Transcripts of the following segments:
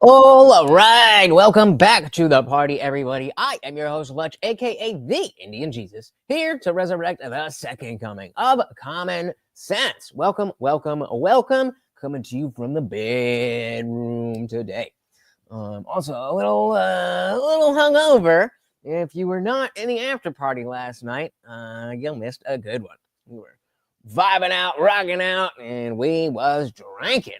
All right, welcome back to the party, everybody. I am your host, BULLSH, aka the Indian Jesus, here to resurrect the second coming of common sense. Welcome, welcome, welcome. Coming to you from the bedroom today. Also a little hungover. If you were not in the after party last night, you missed a good one. We were vibing out, rocking out, and we was drinking.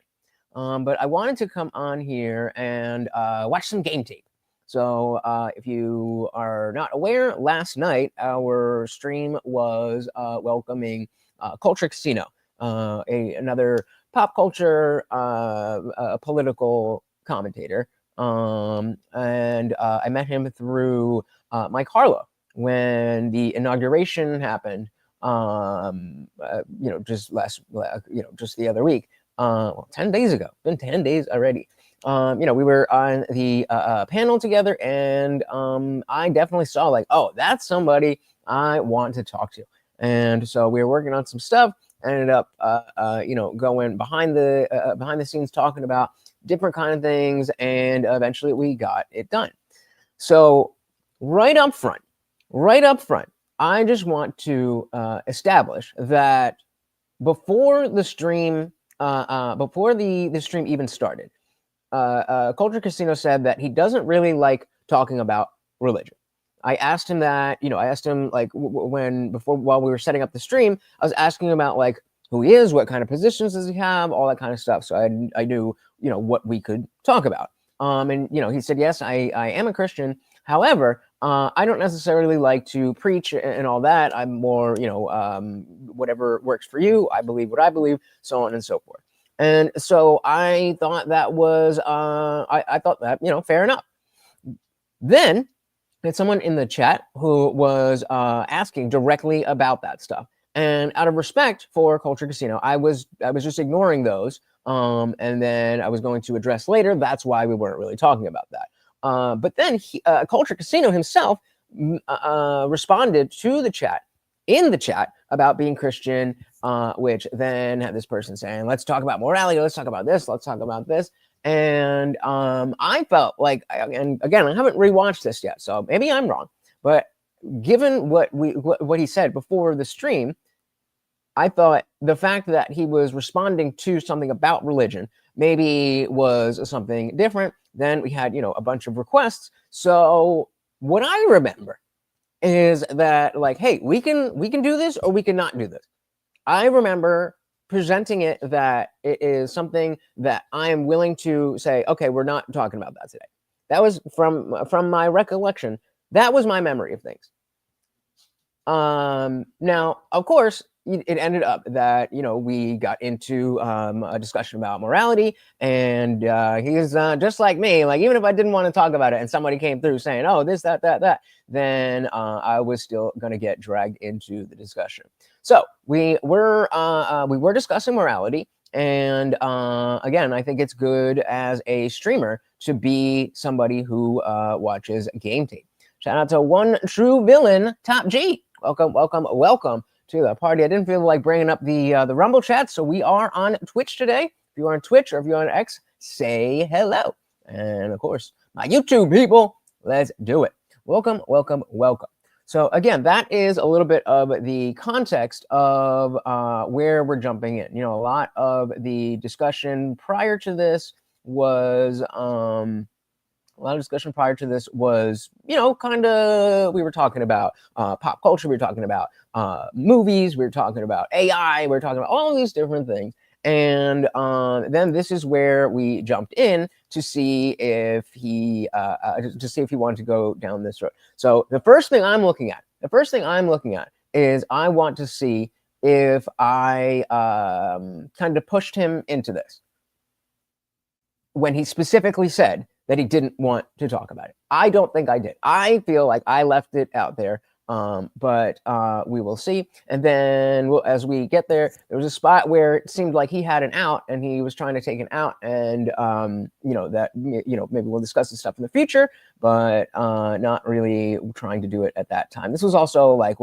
But I wanted to come on here and watch some game tape. So if you are not aware, last night our stream was welcoming Culture Casino, another pop culture political commentator. And I met him through Mike Harlow when the inauguration happened. Just the other week. 10 days ago. Been 10 days already. We were on the panel together, and I definitely saw like, oh, that's somebody I want to talk to. And so we were working on some stuff. Ended up, going behind the scenes, talking about different kind of things, and eventually we got it done. So right up front, I just want to establish that before the stream. Before the stream even started, Culture Casino said that he doesn't really like talking about religion. I asked him that, like while we were setting up the stream, I was asking him about like who he is, what kind of positions does he have, all that kind of stuff. So I knew, what we could talk about. And he said, yes, I am a Christian. However, I don't necessarily like to preach and all that. I'm more, whatever works for you. I believe what I believe, so on and so forth. And so I thought that was, I thought that, fair enough. Then there's someone in the chat who was asking directly about that stuff. And out of respect for Culture Casino, I was just ignoring those. And then I was going to address later. That's why we weren't really talking about that. But then Culture Casino himself responded to the chat, in the chat, about being Christian, which then had this person saying, let's talk about morality, let's talk about this, let's talk about this. And I felt like, and again, I haven't rewatched this yet, so maybe I'm wrong, but given what he said before the stream, I thought the fact that he was responding to something about religion maybe was something different. Then we had, a bunch of requests. So what I remember is that like, hey, we can do this or we cannot do this. I remember presenting it that it is something that I am willing to say, okay, we're not talking about that today. That was from my recollection. That was my memory of things. Now, of course, it ended up that, we got into a discussion about morality, and he's just like me. Like, even if I didn't want to talk about it and somebody came through saying, oh, this, that, then I was still going to get dragged into the discussion. So we were discussing morality. And again, I think it's good as a streamer to be somebody who watches game tape. Shout out to One True Villain, Top G. Welcome to the party. I didn't feel like bringing up the Rumble chat, so we are on Twitch today. If you're on Twitch or if you're on X, say hello. And of course, my YouTube people, let's do it. Welcome. So again, that is a little bit of the context of where we're jumping in. A lot of the discussion prior to this was kind of, we were talking about pop culture, we were talking about movies, we were talking about AI, we were talking about all these different things. And then this is where we jumped in to see if he wanted to go down this road. So the first thing I'm looking at is I want to see if I kind of pushed him into this when he specifically said that he didn't want to talk about it. I don't think I did. I feel like I left it out there, but we will see. And then as we get there, there was a spot where it seemed like he had an out and he was trying to take an out, and maybe we'll discuss this stuff in the future, but not really trying to do it at that time. This was also like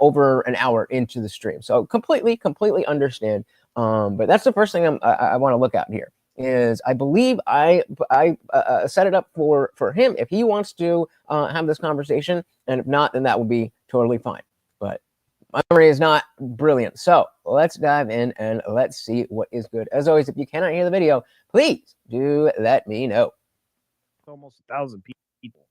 over an hour into the stream, so completely understand. But that's the first thing I want to look at here. is I believe I set it up for him if he wants to have this conversation, and if not, then that will be totally fine. But my memory is not brilliant, so let's dive in and let's see what is good. As always, if you cannot hear the video, please do let me know. Almost 1,000 people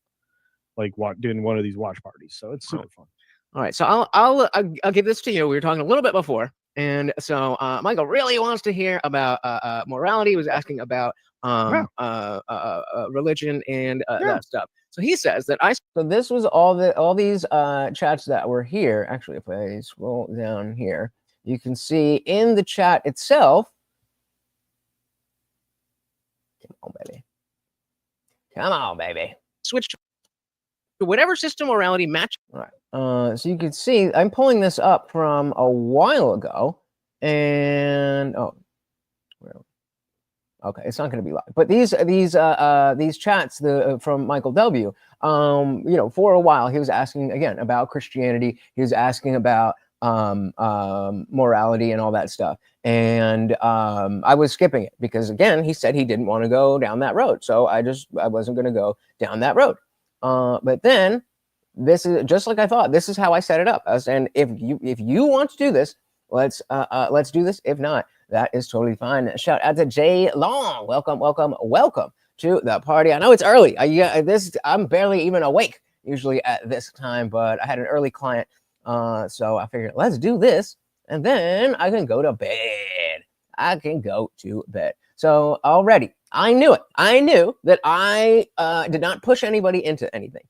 like doing one of these watch parties, so it's super fun. All right, so I'll give this to you. We were talking a little bit before, and so Michael really wants to hear about morality. He was asking about religion and that stuff. So he says that So this was all these chats that were here. Actually, if I scroll down here, you can see in the chat itself. Come on, baby. Come on, baby. Switch to whatever system morality match. All right. So you can see I'm pulling this up from a while ago, and okay, it's not going to be live. But these chats from Michael W. For a while he was asking again about Christianity. He was asking about morality and all that stuff, and I was skipping it because again he said he didn't want to go down that road, so I wasn't going to go down that road. But then this is just like I thought. This is how I set it up. And if you want to do this, let's do this. If not, that is totally fine. Shout out to Jay Long. Welcome to the party. I know it's early. I'm barely even awake usually at this time, but I had an early client, so I figured let's do this, and then I can go to bed. So already, I knew it. I knew that I did not push anybody into anything.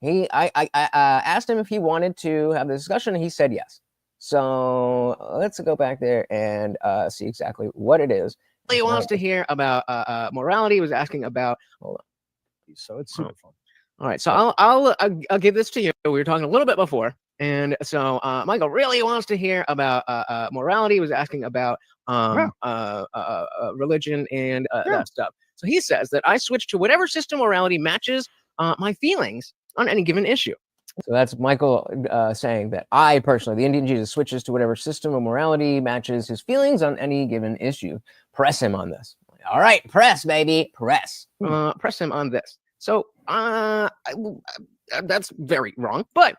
I asked him if he wanted to have the discussion, and he said yes. So let's go back there and see exactly what it is. He wants to hear about morality. He was asking about. Hold on. So it's super fun. All right, so I'll give this to you. We were talking a little bit before, and so Michael really wants to hear about morality. He was asking about religion and that stuff. So he says that I switch to whatever system morality matches my feelings on any given issue. So that's Michael saying that I personally, the Indian Jesus, switches to whatever system of morality matches his feelings on any given issue. Press him on this. All right, press, baby, press. Press him on this. So that's very wrong. But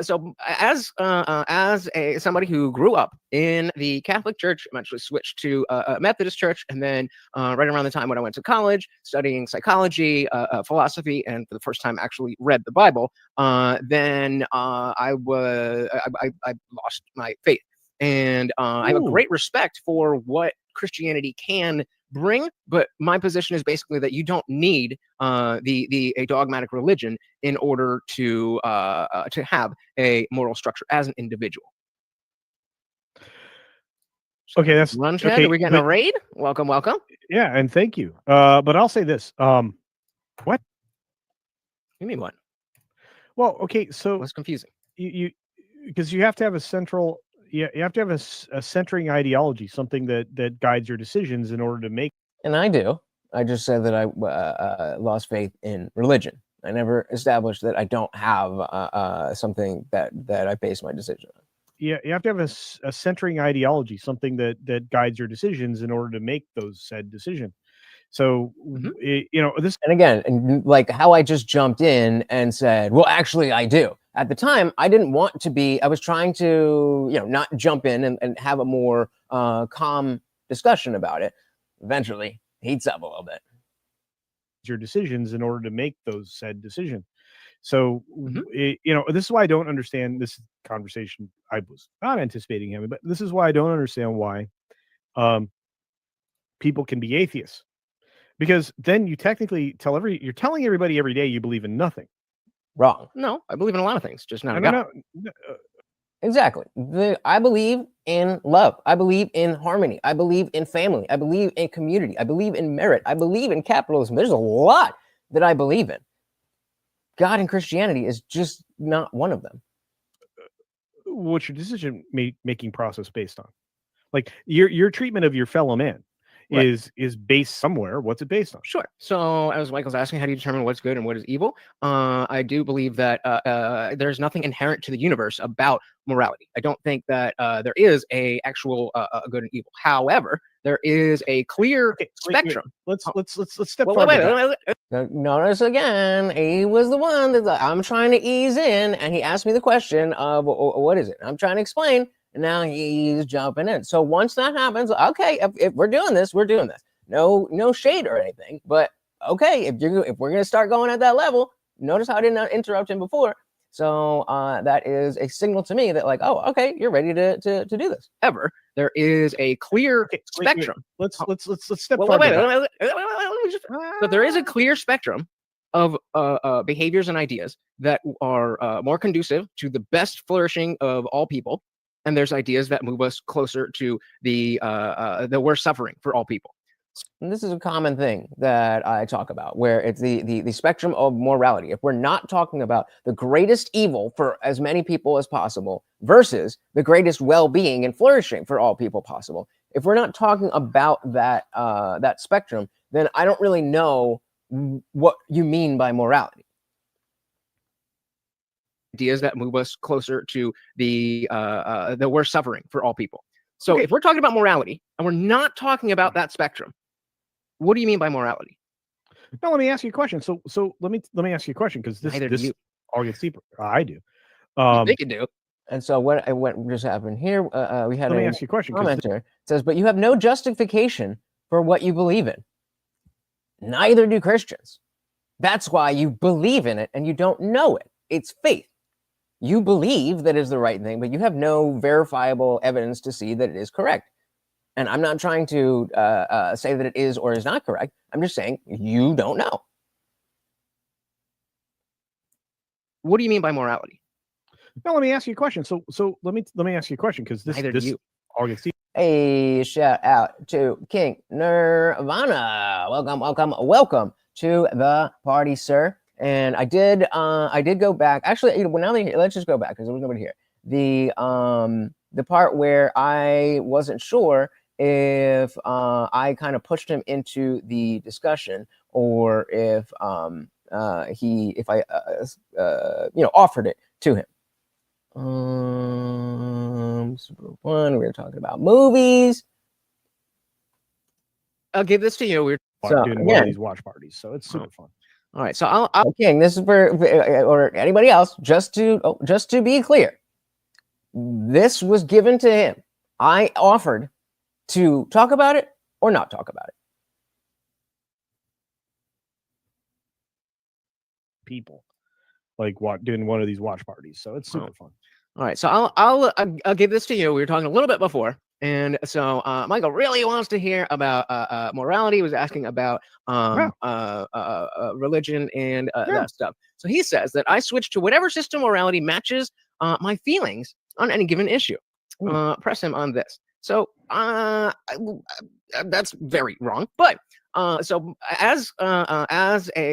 so as somebody who grew up in the Catholic Church, eventually switched to a Methodist church, and then right around the time when I went to college, studying psychology, philosophy, and for the first time actually read the Bible, then I lost my faith, and I have a great respect for what Christianity can bring, but my position is basically that you don't need a dogmatic religion in order to have a moral structure as an individual. Okay, that's Run chat. Are we getting a raid? Welcome. Yeah, and thank you. But I'll say this. What? You mean what? Well, okay, so what's confusing? You because you have to have a central. You have to have a centering ideology, something that guides your decisions in order to make. And I do. I just said that I lost faith in religion. I never established that I don't have something that I base my decision on. Yeah, you have to have a centering ideology, something that guides your decisions in order to make those said decision. So, this. And again, and like how I just jumped in and said, well, actually, I do. At the time, I didn't want to be, I was trying to, not jump in and have a more calm discussion about it. Eventually, heats up a little bit. Your decisions in order to make those said decision. So, this is why I don't understand this conversation. I was not anticipating having, but this is why I don't understand why people can be atheists. Because then you technically you're telling everybody every day you believe in nothing. Wrong. No, I believe in a lot of things, just not God. No. Exactly. I believe in love. I believe in harmony. I believe in family. I believe in community. I believe in merit. I believe in capitalism. There's a lot that I believe in. God and Christianity is just not one of them. What's your decision making process based on? Like your treatment of your fellow man. Right. Is based somewhere. What's it based on? Sure. So as Michael's asking, how do you determine what's good and what is evil? I do believe that there's nothing inherent to the universe about morality. I don't think that there is a actual good and evil. However, there is a clear Okay, wait. spectrum. Let's step Wait, forward. notice again, he was the one that's like, I'm trying to ease in, and he asked me the question of what is it? I'm trying to explain, and now he's jumping in. So once that happens, okay, if we're doing this, we're doing this. No shade or anything, but okay, if we're gonna start going at that level, notice how I didn't interrupt him before. So that is a signal to me that like, oh, okay, you're ready to do this. Ever there is a clear spectrum. Let's step forward. But there is a clear spectrum of behaviors and ideas that are more conducive to the best flourishing of all people, and there's ideas that move us closer to the worst suffering for all people. And this is a common thing that I talk about, where it's the spectrum of morality. If we're not talking about the greatest evil for as many people as possible versus the greatest well-being and flourishing for all people possible, if we're not talking about that spectrum, then I don't really know what you mean by morality. Ideas that move us closer to the worst suffering for all people. So if we're talking about morality and we're not talking about that spectrum, what do you mean by morality? No, let me ask you a question. So let me ask you a question, because this all gets deeper. I do. You think you do. And so what just happened here? We had let me ask you a question. Commenter says, but you have no justification for what you believe in. Neither do Christians. That's why you believe in it and you don't know it. It's faith. You believe that is the right thing, but you have no verifiable evidence to see that it is correct. And I'm not trying to say that it is or is not correct. I'm just saying you don't know. What do you mean by morality? No, let me ask you a question. So let me ask you a question, because this all gets deep. Hey, shout out to King Nirvana. Welcome to the party, sir. And I did go back. Actually, now let's just go back because there was nobody here. The part where I wasn't sure if I kind of pushed him into the discussion, or if I offered it to him. Super fun. We were talking about movies. I'll give this to you. We're doing one of these watch parties, so it's super fun. All right, so I'll King. This is for or anybody else. Just to be clear, this was given to him. I offered to talk about it or not talk about it. People like doing one of these watch parties, so it's super fun. All right, so I'll give this to you. We were talking a little bit before, and so Michael really wants to hear about morality. He was asking about religion and that stuff. So he says that I switch to whatever system morality matches my feelings on any given issue. Press him on this. So that's very wrong. But so as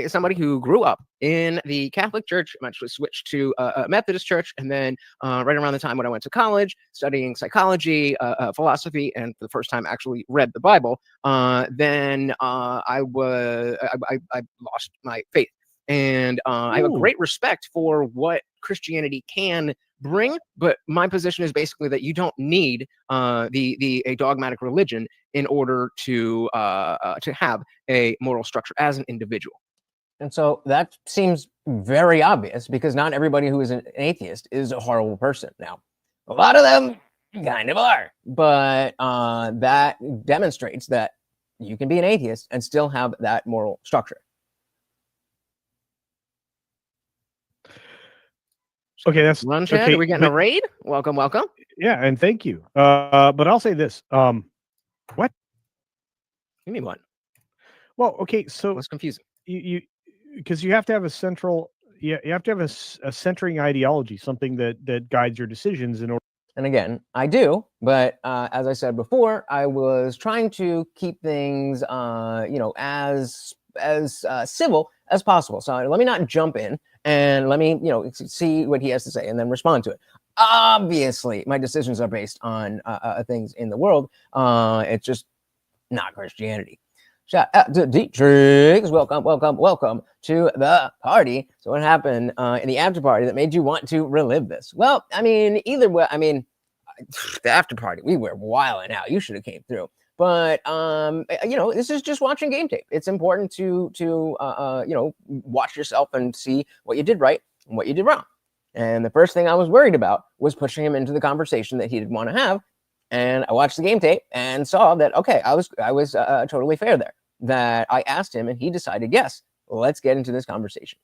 somebody who grew up in the Catholic Church, eventually switched to a Methodist church, and then right around the time when I went to college, studying psychology, philosophy, and for the first time actually read the Bible, then I lost my faith. And I have a great respect for what Christianity can bring, but my position is basically that you don't need a dogmatic religion in order to have a moral structure as an individual. And so that seems very obvious, because not everybody who is an atheist is a horrible person. Now, a lot of them kind of are, but that demonstrates that you can be an atheist and still have that moral structure. Okay, that's Run, Chad. okay, Are we getting a raid? Welcome. Yeah, and thank you. But I'll say this. What? You mean what? Well, okay, so what's confusing? You because you have to have a central, you have to have a centering ideology, something that guides your decisions in order. And again, I do, but as I said before, I was trying to keep things, as civil as possible. So let me not jump in, and let me, see what he has to say and then respond to it. Obviously, my decisions are based on things in the world. It's just not Christianity. Shout out to Dietrich. Welcome to the party. So what happened in the after party that made you want to relive this? Well, I mean, either way, the after party, we were wilding out. You should have came through. But this is just watching game tape. It's important to watch yourself and see what you did right and what you did wrong. And the first thing I was worried about was pushing him into the conversation that he didn't want to have. And I watched the game tape and saw that, okay, I was totally fair there. That I asked him and he decided, yes, let's get into this conversation.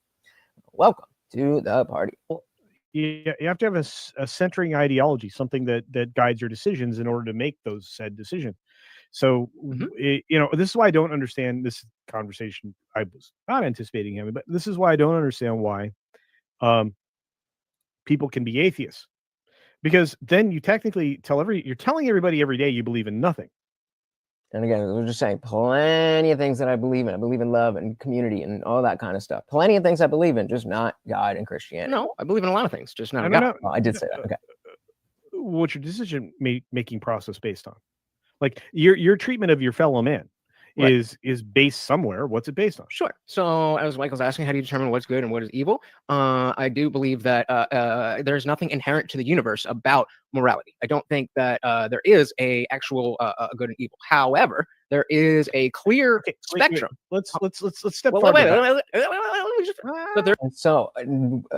Welcome to the party. Well, you have to have a centering ideology, something that guides your decisions in order to make those said decisions. So, this is why I don't understand this conversation. I was not anticipating him, but this is why I don't understand why people can be atheists. Because then you technically you're telling everybody every day you believe in nothing. And again, we're just saying plenty of things that I believe in. I believe in love and community and all that kind of stuff. Plenty of things I believe in, just not God and Christianity. No, I believe in a lot of things, just not God. Oh, I did say that. Okay. What's your decision making process based on? Like your treatment of your fellow man is based somewhere. What's it based on? Sure. So as Michael's asking, how do you determine what's good and what is evil? I do believe that there's nothing inherent to the universe about morality. I don't think that there is a actual good and evil. However, there is a clear spectrum. Let's step forward. So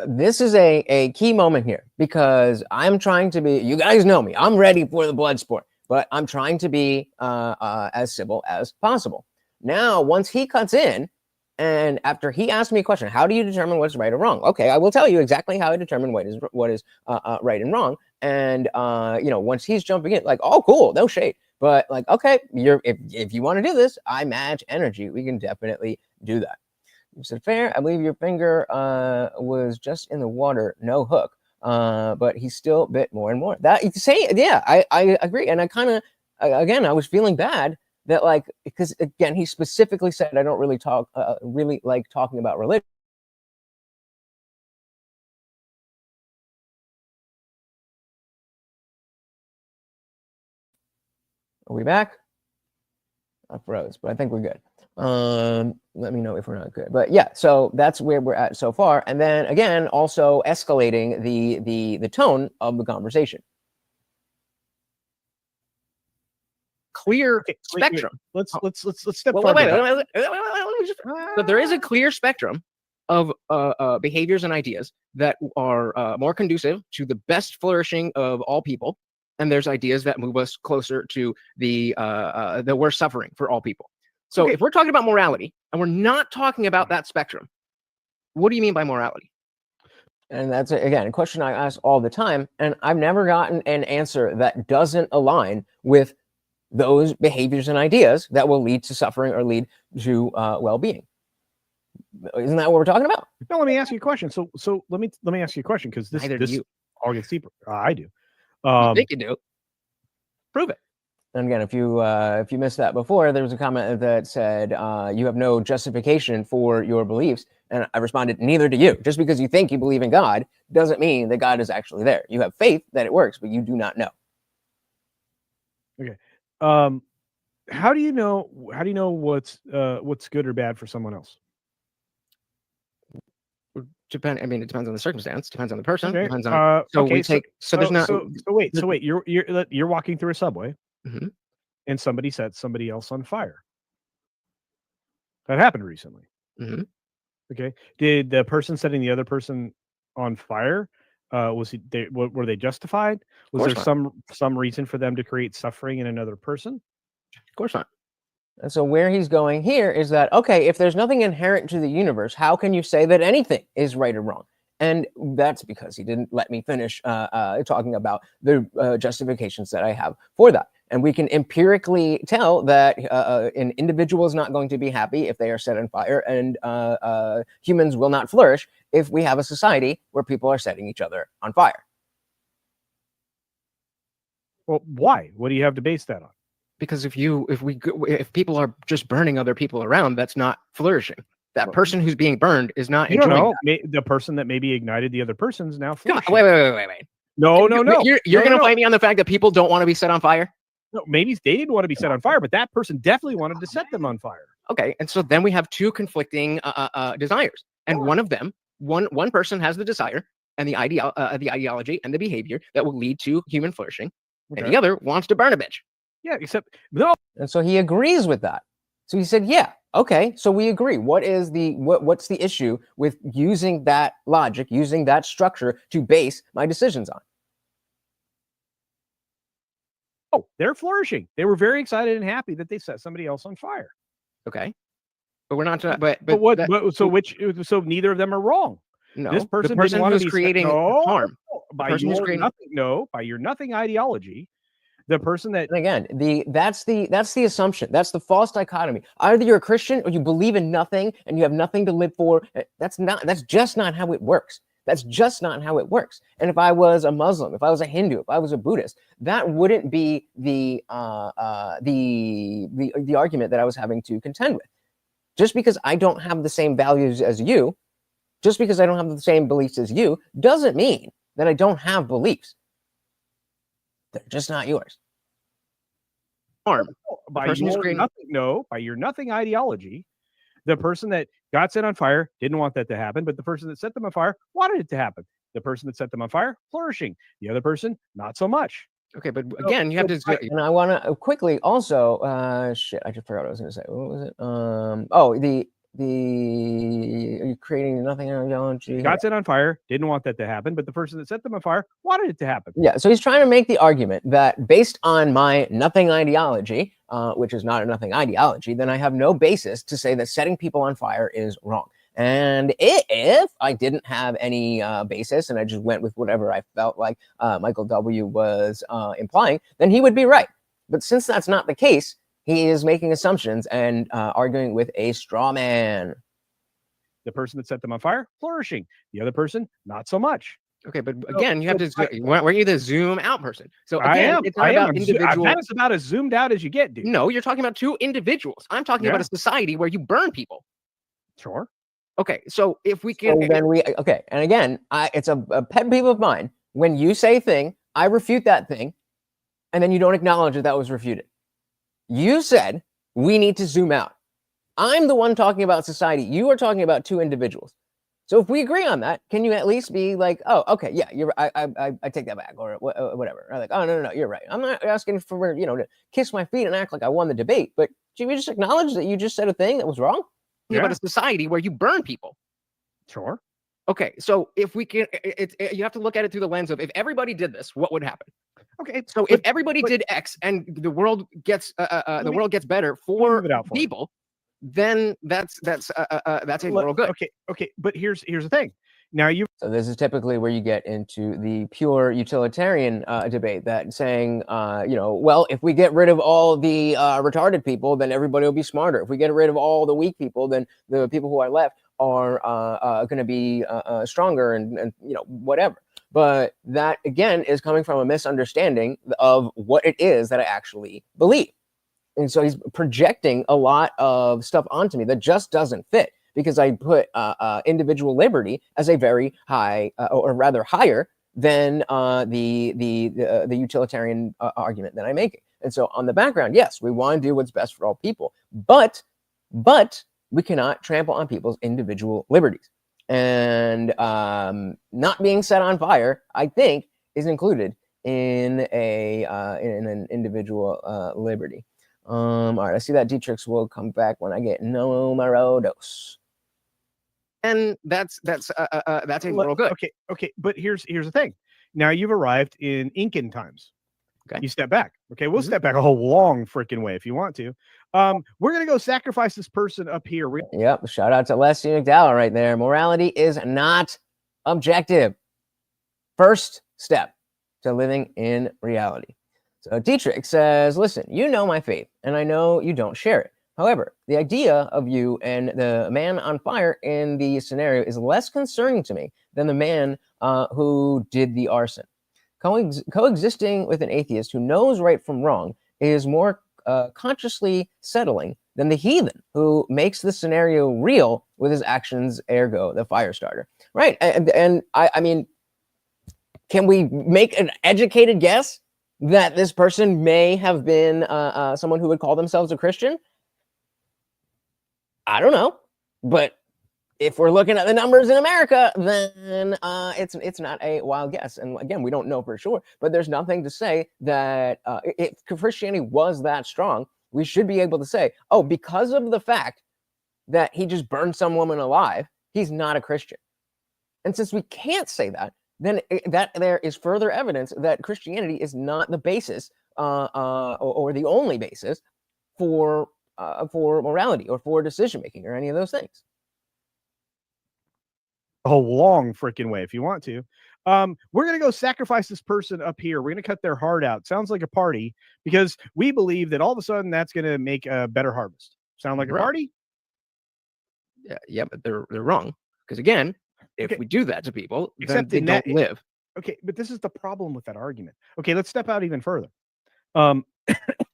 this is a key moment here because I'm trying to be. You guys know me. I'm ready for the blood sport. But I'm trying to be as civil as possible. Now, once he cuts in, and after he asked me a question, how do you determine what's right or wrong? Okay, I will tell you exactly how I determine what is right and wrong. And once he's jumping in, like, oh, cool, no shade. But like, okay, if you want to do this, I match energy. We can definitely do that. You said fair. I believe your finger was just in the water, no hook. But he still bit more and more. That I agree. And I kind of, again, I was feeling bad that because again, he specifically said, I don't really like talking about religion. Are we back? I froze, but I think we're good. Let me know if we're not good. But yeah, so that's where we're at so far. And then again, also escalating the tone of the conversation. Clear spectrum. Let's step forward. So there is a clear spectrum of behaviors and ideas that are more conducive to the best flourishing of all people, and there's ideas that move us closer to the worst suffering for all people. So if we're talking about morality and we're not talking about that spectrum, what do you mean by morality? And that's, again, a question I ask all the time, and I've never gotten an answer that doesn't align with those behaviors and ideas that will lead to suffering or lead to well-being. Isn't that what we're talking about? No, let me ask you a question. So let me ask you a question, because this all gets deeper. I do. You think you do? Prove it. And again, if you missed that before, there was a comment that said you have no justification for your beliefs, and I responded, neither do you. Just because you think you believe in God doesn't mean that God is actually there. You have faith that it works, but you do not know. Okay. How do you know what's good or bad for someone else? It depends on the circumstance, depends on the person, Okay. depends on wait, you're walking through a subway, and somebody set somebody else on fire. That happened recently. Okay. Did the person setting the other person on fire, were they justified? Was there some reason for them to create suffering in another person? Of course not. And so where he's going here is that, okay, if there's nothing inherent to the universe, how can you say that anything is right or wrong? And that's because he didn't let me finish talking about the justifications that I have for that. And we can empirically tell that an individual is not going to be happy if they are set on fire, and humans will not flourish if we have a society where people are setting each other on fire. Well, why? What do you have to base that on? Because if people are just burning other people around, that's not flourishing. That person who's being burned is not enjoying that. The person that maybe ignited the other person's now flourishing. Come on, wait. No. You're going to fight me on the fact that people don't want to be set on fire? No, maybe they didn't want to be set on fire, but that person definitely wanted to set them on fire. Okay, and so then we have two conflicting desires, and one of them, one person has the desire and the ideology and the behavior that will lead to human flourishing, and the other wants to burn a bitch. Yeah, except no. And so he agrees with that. So he said, yeah, okay, so we agree. What's the issue with using that logic, using that structure to base my decisions on? Oh, they're flourishing. They were very excited and happy that they set somebody else on fire. Okay, but we're not. So neither of them are wrong. No, this person the person didn't want who's to be creating harm. By person who's your creating- nothing. No, by your nothing ideology. The person that, and again, that's the assumption. That's the false dichotomy. Either you're a Christian or you believe in nothing and you have nothing to live for. That's just not how it works. That's just not how it works. And if I was a Muslim, if I was a Hindu, if I was a Buddhist, that wouldn't be the argument that I was having to contend with. Just because I don't have the same values as you, just because I don't have the same beliefs as you, doesn't mean that I don't have beliefs. They're just not yours. Harm. By your nothing ideology, the person that got set on fire didn't want that to happen, but the person that set them on fire wanted it to happen. The person that set them on fire, flourishing. The other person, not so much. Okay, but again, you have to. And I want to quickly also, shit, I just forgot what I was going to say. What was it? You're creating nothing ideology. Got set on fire, didn't want that to happen, but the person that set them on fire wanted it to happen. Yeah, so he's trying to make the argument that based on my nothing ideology, which is not a nothing ideology, then I have no basis to say that setting people on fire is wrong. And if I didn't have any basis and I just went with whatever I felt like Michael W. was implying, then he would be right. But since that's not the case, he is making assumptions and arguing with a straw man. The person that set them on fire, flourishing. The other person, not so much. Okay, but again, you have to. Weren't you the zoom out person? So again, I am. It's not about individual. That is about as zoomed out as you get, dude. No, you're talking about two individuals. I'm talking about a society where you burn people. Sure. Okay, so if we can, and again, it's a pet peeve of mine when you say a thing, I refute that thing, and then you don't acknowledge that was refuted. You said we need to zoom out. I'm the one talking about society. You are talking about two individuals. So if we agree on that, can you at least be like, oh, okay, yeah, you're. I take that back, or whatever. Or like, oh no, you're right. I'm not asking for to kiss my feet and act like I won the debate, but should we just acknowledge that you just said a thing that was wrong? About a society where you burn people. Sure. Okay, so if we can, you have to look at it through the lens of if everybody did this, what would happen? Okay, so if everybody did X and the world gets better for people, then that's a moral good. Okay, but here's the thing. Now so this is typically where you get into the pure utilitarian debate that saying, well, if we get rid of all the retarded people, then everybody will be smarter. If we get rid of all the weak people, then the people who are left are going to be stronger and whatever. But that, again, is coming from a misunderstanding of what it is that I actually believe. And so he's projecting a lot of stuff onto me that just doesn't fit, because I put individual liberty as a very high, or rather higher than the utilitarian argument that I'm making. And so on the background, yes, we want to do what's best for all people, but we cannot trample on people's individual liberties. And not being set on fire, I think, is included in an individual liberty. All right, I see that Dietrich's will come back when I get numero dos. And that's a moral good. Okay, but here's the thing. Now you've arrived in Incan times. Okay, you step back. Okay, we'll step back a whole long freaking way if you want to. We're gonna go sacrifice this person up here. Yep, shout out to Leslie McDowell right there. Morality is not objective. First step to living in reality. So Dietrich says, listen, you know my faith, and I know you don't share it. However, the idea of you and the man on fire in the scenario is less concerning to me than the man who did the arson. Coexisting with an atheist who knows right from wrong is more consciously settling than the heathen who makes the scenario real with his actions, ergo the fire starter. Right, and I mean, can we make an educated guess that this person may have been someone who would call themselves a Christian? I don't know, but if we're looking at the numbers in America, then it's not a wild guess. And again, we don't know for sure, but there's nothing to say that if Christianity was that strong, we should be able to say, oh, because of the fact that he just burned some woman alive, he's not a Christian. And since we can't say that, then that there is further evidence that Christianity is not the basis or the only basis for morality or for decision making or any of those things. A long freaking way if you want to. We're going to go sacrifice this person up here. We're going to cut their heart out. Sounds like a party because we believe that all of a sudden that's going to make a better harvest. Sound like a party? Yeah, but they're wrong. Because again, if we do that to people, then they don't live. Okay, but this is the problem with that argument. Okay, let's step out even further.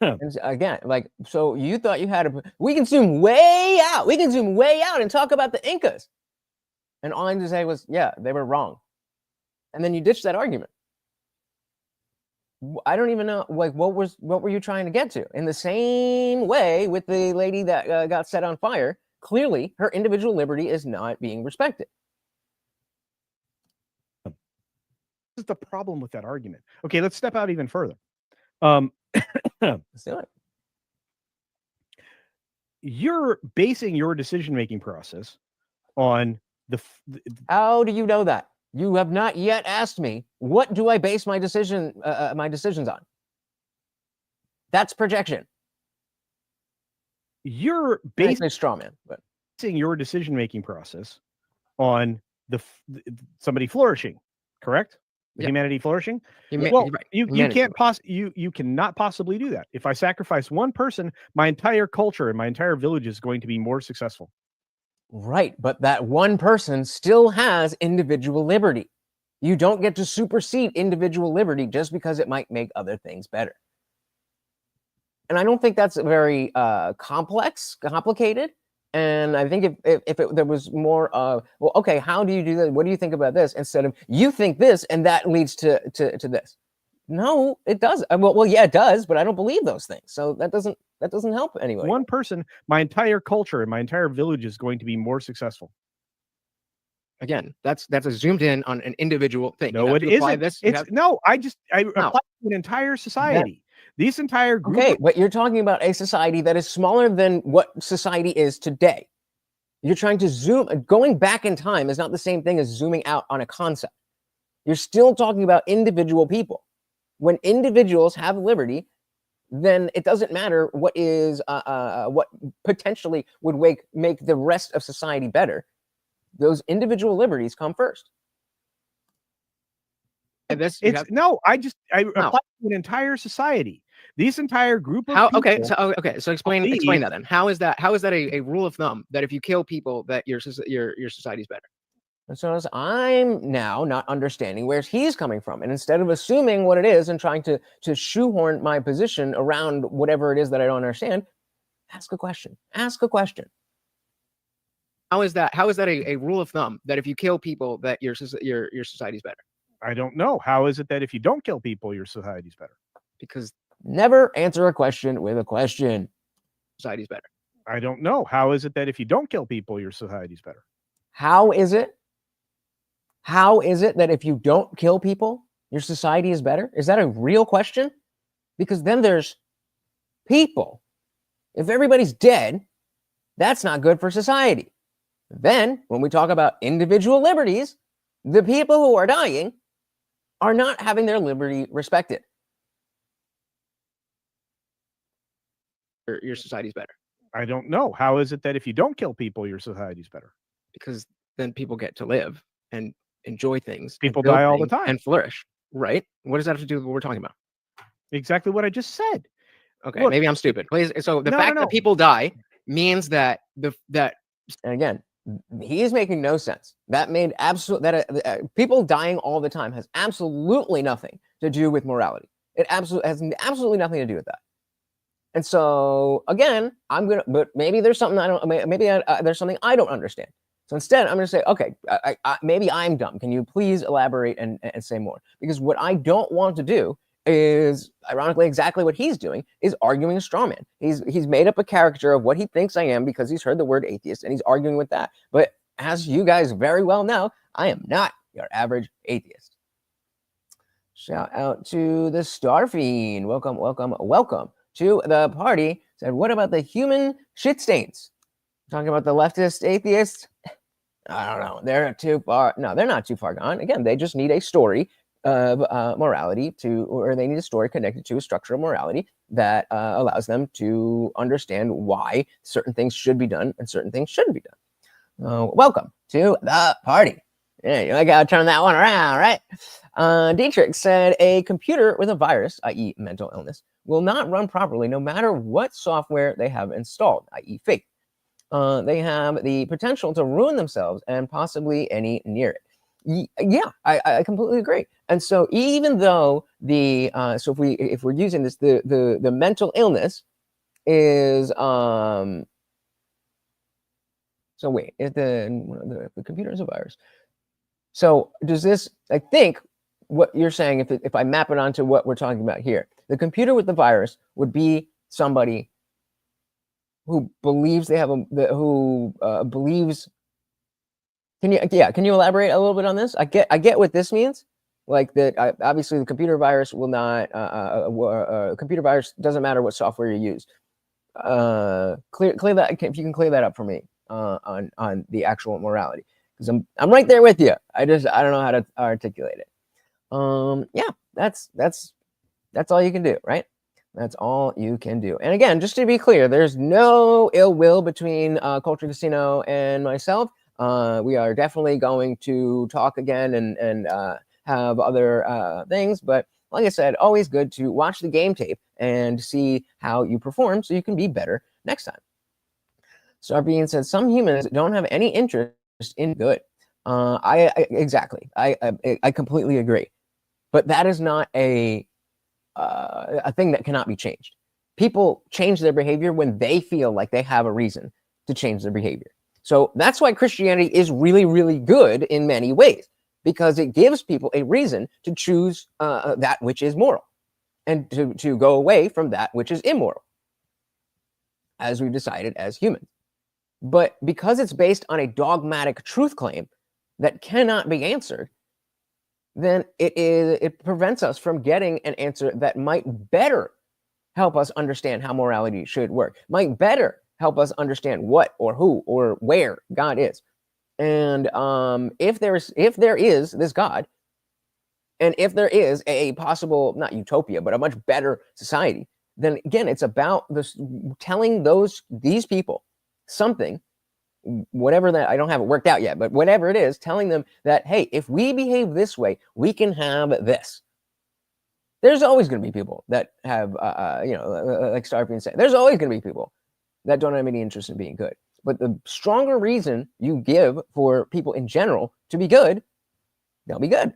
Again, like, so you thought you had we can zoom way out. We can zoom way out and talk about the Incas. And all I had to say was, yeah, they were wrong. And then you ditched that argument. I don't even know, like, what were you trying to get to? In the same way with the lady that got set on fire, clearly her individual liberty is not being respected. This is the problem with that argument. Okay, let's step out even further. Let's do it. You're basing your decision-making process on how do you know that? You have not yet asked me, what do I base my decisions on? That's projection. You're basing straw man, but your decision-making process on somebody flourishing, correct? Humanity flourishing. You cannot possibly do that. If I sacrifice one person, my entire culture and my entire village is going to be more successful. Right, but that one person still has individual liberty. You don't get to supersede individual liberty just because it might make other things better. And I don't think that's very complicated. And I think if there was more well, okay, how do you do that? What do you think about this? Instead of you think this and that leads to this. No, it does. Well, yeah, it does, but I don't believe those things. So that doesn't help anyway. One person, my entire culture and my entire village is going to be more successful. Again, that's a zoomed in on an individual thing. No, it isn't. I apply to an entire society. These entire group. Okay, but you're talking about a society that is smaller than what society is today. You're trying to zoom. Going back in time is not the same thing as zooming out on a concept. You're still talking about individual people. When individuals have liberty, then it doesn't matter what potentially would make the rest of society better. Those individual liberties come first. And I apply to an entire society. These entire group of people. So explain that then. How is that a rule of thumb that if you kill people that your society's better? And so I'm now not understanding where he's coming from. And instead of assuming what it is and trying to shoehorn my position around whatever it is that I don't understand, ask a question. Ask a question. How is that a rule of thumb that if you kill people that your society's better? I don't know. How is it that if you don't kill people, your society's better? Because never answer a question with a question. Society's better. I don't know. How is it that if you don't kill people, your society's better? How is it that if you don't kill people, your society is better? Is that a real question? Because then there's people. If everybody's dead, that's not good for society. Then, when we talk about individual liberties, the people who are dying are not having their liberty respected. Your society's better. I don't know. How is it that if you don't kill people, your society's better? Because then people get to live and enjoy things. People die all the time. And flourish, right? What does that have to do with what we're talking about? Exactly what I just said. Okay, maybe I'm stupid. So the fact that people die means that and again, he is making no sense. That made people dying all the time has absolutely nothing to do with morality. It has absolutely nothing to do with that. And so again, but maybe there's something there's something I don't understand. So instead, I'm going to say, okay, maybe I'm dumb. Can you please elaborate and say more? Because what I don't want to do is, ironically, exactly what he's doing, is arguing a straw man. He's made up a caricature of what he thinks I am because he's heard the word atheist and he's arguing with that. But as you guys very well know, I am not your average atheist. Shout out to the Starfiend. Welcome, welcome, welcome to the party. Said, what about the human shit stains? Talking about the leftist atheists? I don't know. They're too far. No, they're not too far gone. Again, they just need a story of morality or they need a story connected to a structure of morality that allows them to understand why certain things should be done and certain things shouldn't be done. Welcome to the party. Yeah, I gotta turn that one around, right? Dietrich said a computer with a virus, i.e. mental illness, will not run properly no matter what software they have installed, i.e. fake. They have the potential to ruin themselves and possibly any near it. Yeah, I completely agree. And so even though so if we're using this, the mental illness is so wait, if the computer is a virus. So does this, I think what you're saying, if I map it onto what we're talking about here, the computer with the virus would be somebody who believes they have believes. Can you elaborate a little bit on this? I get what this means. Like that, obviously the computer virus will not. Computer virus doesn't matter what software you use. Clear that if you can clear that up for me on the actual morality, because I'm right there with you. I don't know how to articulate it. Yeah, that's all you can do, right? That's all you can do. And again, just to be clear, there's no ill will between Culture Casino and myself. We are definitely going to talk again and have other things. But like I said, always good to watch the game tape and see how you perform so you can be better next time. Starbean said, some humans don't have any interest in good. Exactly. I completely agree. But that is not a thing that cannot be changed. People change their behavior when they feel like they have a reason to change their behavior. So that's why Christianity is really, really good in many ways, because it gives people a reason to choose that which is moral and to go away from that which is immoral, as we've decided as humans. But because it's based on a dogmatic truth claim that cannot be answered, then it prevents us from getting an answer that might better help us understand how morality should work, might better help us understand what or who or where God is. And if there is this God, and if there is a possible, not utopia, but a much better society, then again, it's about telling these people something, whatever that, I don't have it worked out yet, but whatever it is, telling them that, hey, if we behave this way, we can have this. There's always going to be people that have, like Starfield said, there's always going to be people that don't have any interest in being good. But the stronger reason you give for people in general to be good, they'll be good.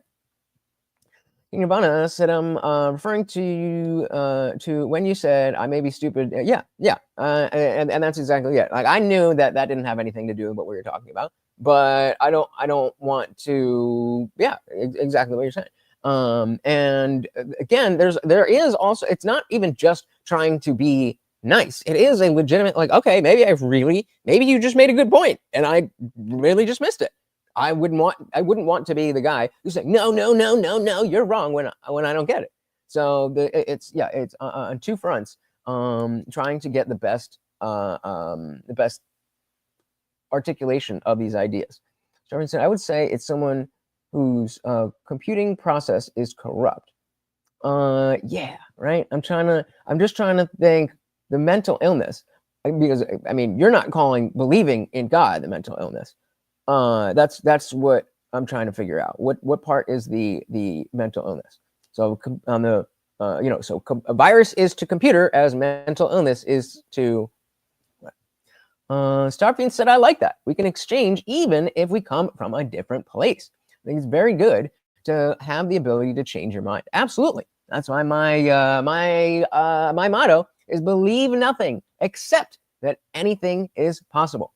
Nirvana said, I'm referring to when you said I may be stupid. Yeah. And that's exactly it. Like, I knew that didn't have anything to do with what we were talking about, but I don't want to. Yeah, exactly what you're saying. And again, there is also, it's not even just trying to be nice. It is a legitimate, like, okay, maybe you just made a good point and I really just missed it. I wouldn't want to be the guy who's like, no, you're wrong when I don't get it. So it's on two fronts, trying to get the best articulation of these ideas. Starvin said, I would say it's someone whose computing process is corrupt. Yeah, right. I'm just trying to think the mental illness, because I mean, you're not calling believing in God the mental illness. That's what I'm trying to figure out. What part is the mental illness? So on the a virus is to computer as mental illness is to. Starfield said, I like that. We can exchange even if we come from a different place. I think it's very good to have the ability to change your mind. Absolutely. That's why my motto is believe nothing except that anything is possible.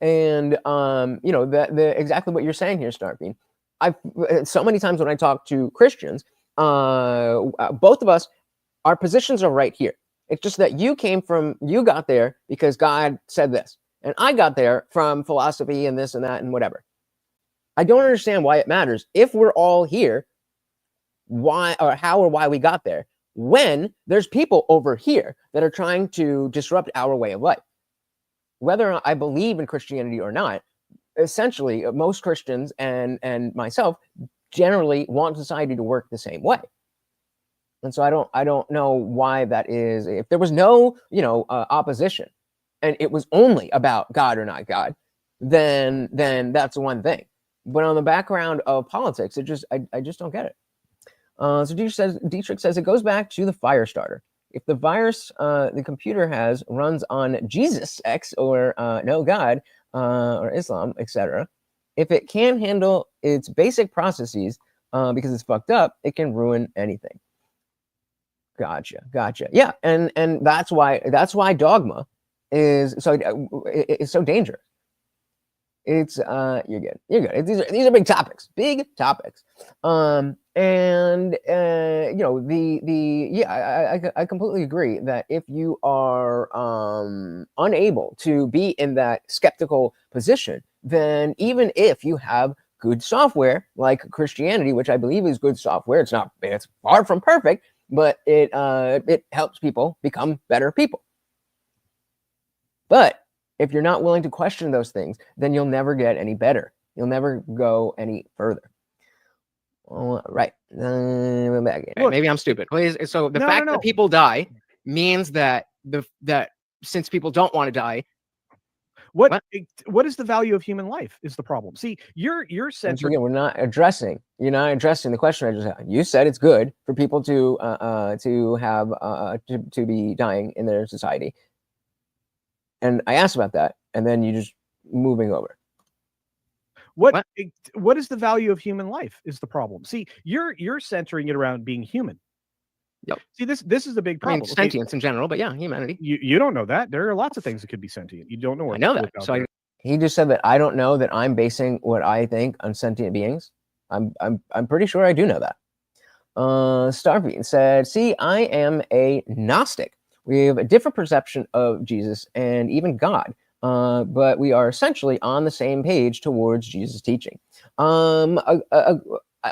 And exactly what you're saying here, Starfield. I've so many times when I talk to Christians, both of us, our positions are right here. It's just that you got there because God said this. and I got there from philosophy and this and that and whatever. I don't understand why it matters if we're all here, why or how or why we got there, when there's people over here that are trying to disrupt our way of life. Whether I believe in Christianity or not, essentially, most Christians and myself generally want society to work the same way. And so I don't know why that is. If there was no, opposition, and it was only about God or not God, then that's one thing. But on the background of politics, I just don't get it. So Dietrich says it goes back to the fire starter. If the virus the computer has runs on Jesus X or no God or Islam, etc., if it can handle its basic processes because it's fucked up, it can ruin anything. Gotcha. Yeah, and that's why dogma is so dangerous. It's you're good. These are big topics. I completely agree that if you are unable to be in that skeptical position, then even if you have good software like Christianity, which I believe is good software, it's far from perfect, but it helps people become better people. But if you're not willing to question those things, then you'll never get any better. You'll never go any further. All right. We're back in. Look, maybe I'm stupid. So the fact that people die means that since people don't want to die, what is the value of human life is the problem. See, you're centered. Again, you're not addressing the question I just had. You said it's good for people to be dying in their society. And I asked about that, and then you just moving over. What is the value of human life is the problem. See, you're centering it around being human. Yep. See, this is the big problem. Sentience in general, but yeah, humanity. You don't know that. There are lots of things that could be sentient. You don't know. I know that. So he just said that I don't know that I'm basing what I think on sentient beings. I'm pretty sure I do know that. Starbean said, "See, I am a Gnostic. We have a different perception of Jesus and even God, but we are essentially on the same page towards Jesus' teaching." I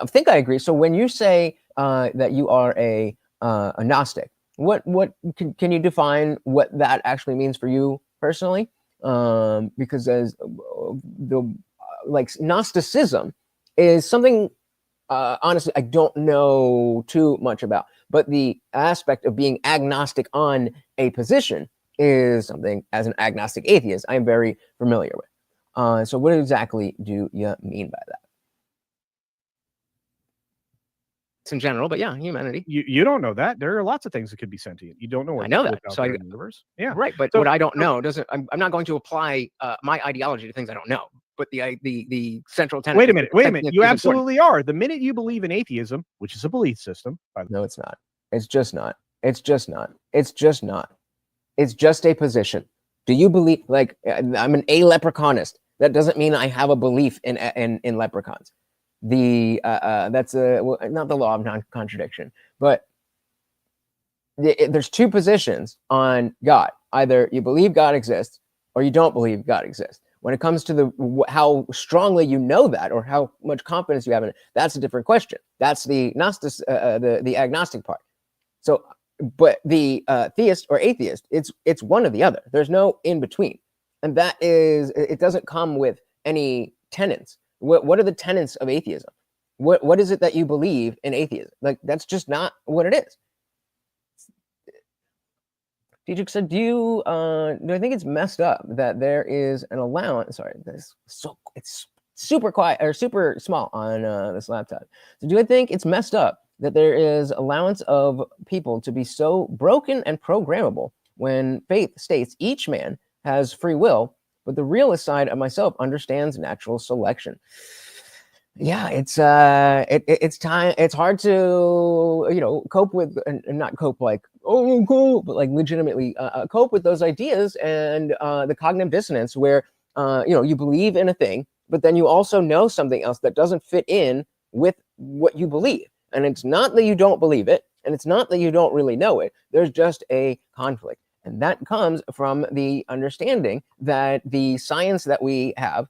think I agree. So when you say that you are a Gnostic, what can you define what that actually means for you personally? Because as Gnosticism is something honestly I don't know too much about. But the aspect of being agnostic on a position is something, as an agnostic atheist, I am very familiar with. So what exactly do you mean by that? It's in general, but yeah, humanity. You don't know that. There are lots of things that could be sentient. You don't know. I know that. So in the universe. Yeah, right. But what I don't know doesn't. I'm not going to apply my ideology to things I don't know. But the central tenet. Wait a minute. You absolutely are. The minute you believe in atheism, which is a belief system. No, it's not. It's just not. It's just a position. Do you believe? Like, I'm an leprechaunist. That doesn't mean I have a belief in leprechauns. That's not the law of non-contradiction. But there's two positions on God. Either you believe God exists, or you don't believe God exists. When it comes to how strongly you know that, or how much confidence you have in it, that's a different question. That's the the agnostic part. So, but the theist or atheist, it's one or the other. There's no in between, and that is, it doesn't come with any tenets. What are the tenets of atheism? What is it that you believe in atheism? Like, that's just not what it is. Dietrich said, do I think it's messed up that there is an allowance? Sorry, it's super quiet or super small on this laptop. So do I think it's messed up that there is allowance of people to be so broken and programmable when faith states each man has free will, but the realist side of myself understands natural selection? Yeah, it's time. It's hard to cope with, and not cope like, oh cool, but like legitimately cope with those ideas and the cognitive dissonance where you believe in a thing, but then you also know something else that doesn't fit in with what you believe. And it's not that you don't believe it, and it's not that you don't really know it. There's just a conflict. And that comes from the understanding that the science that we have,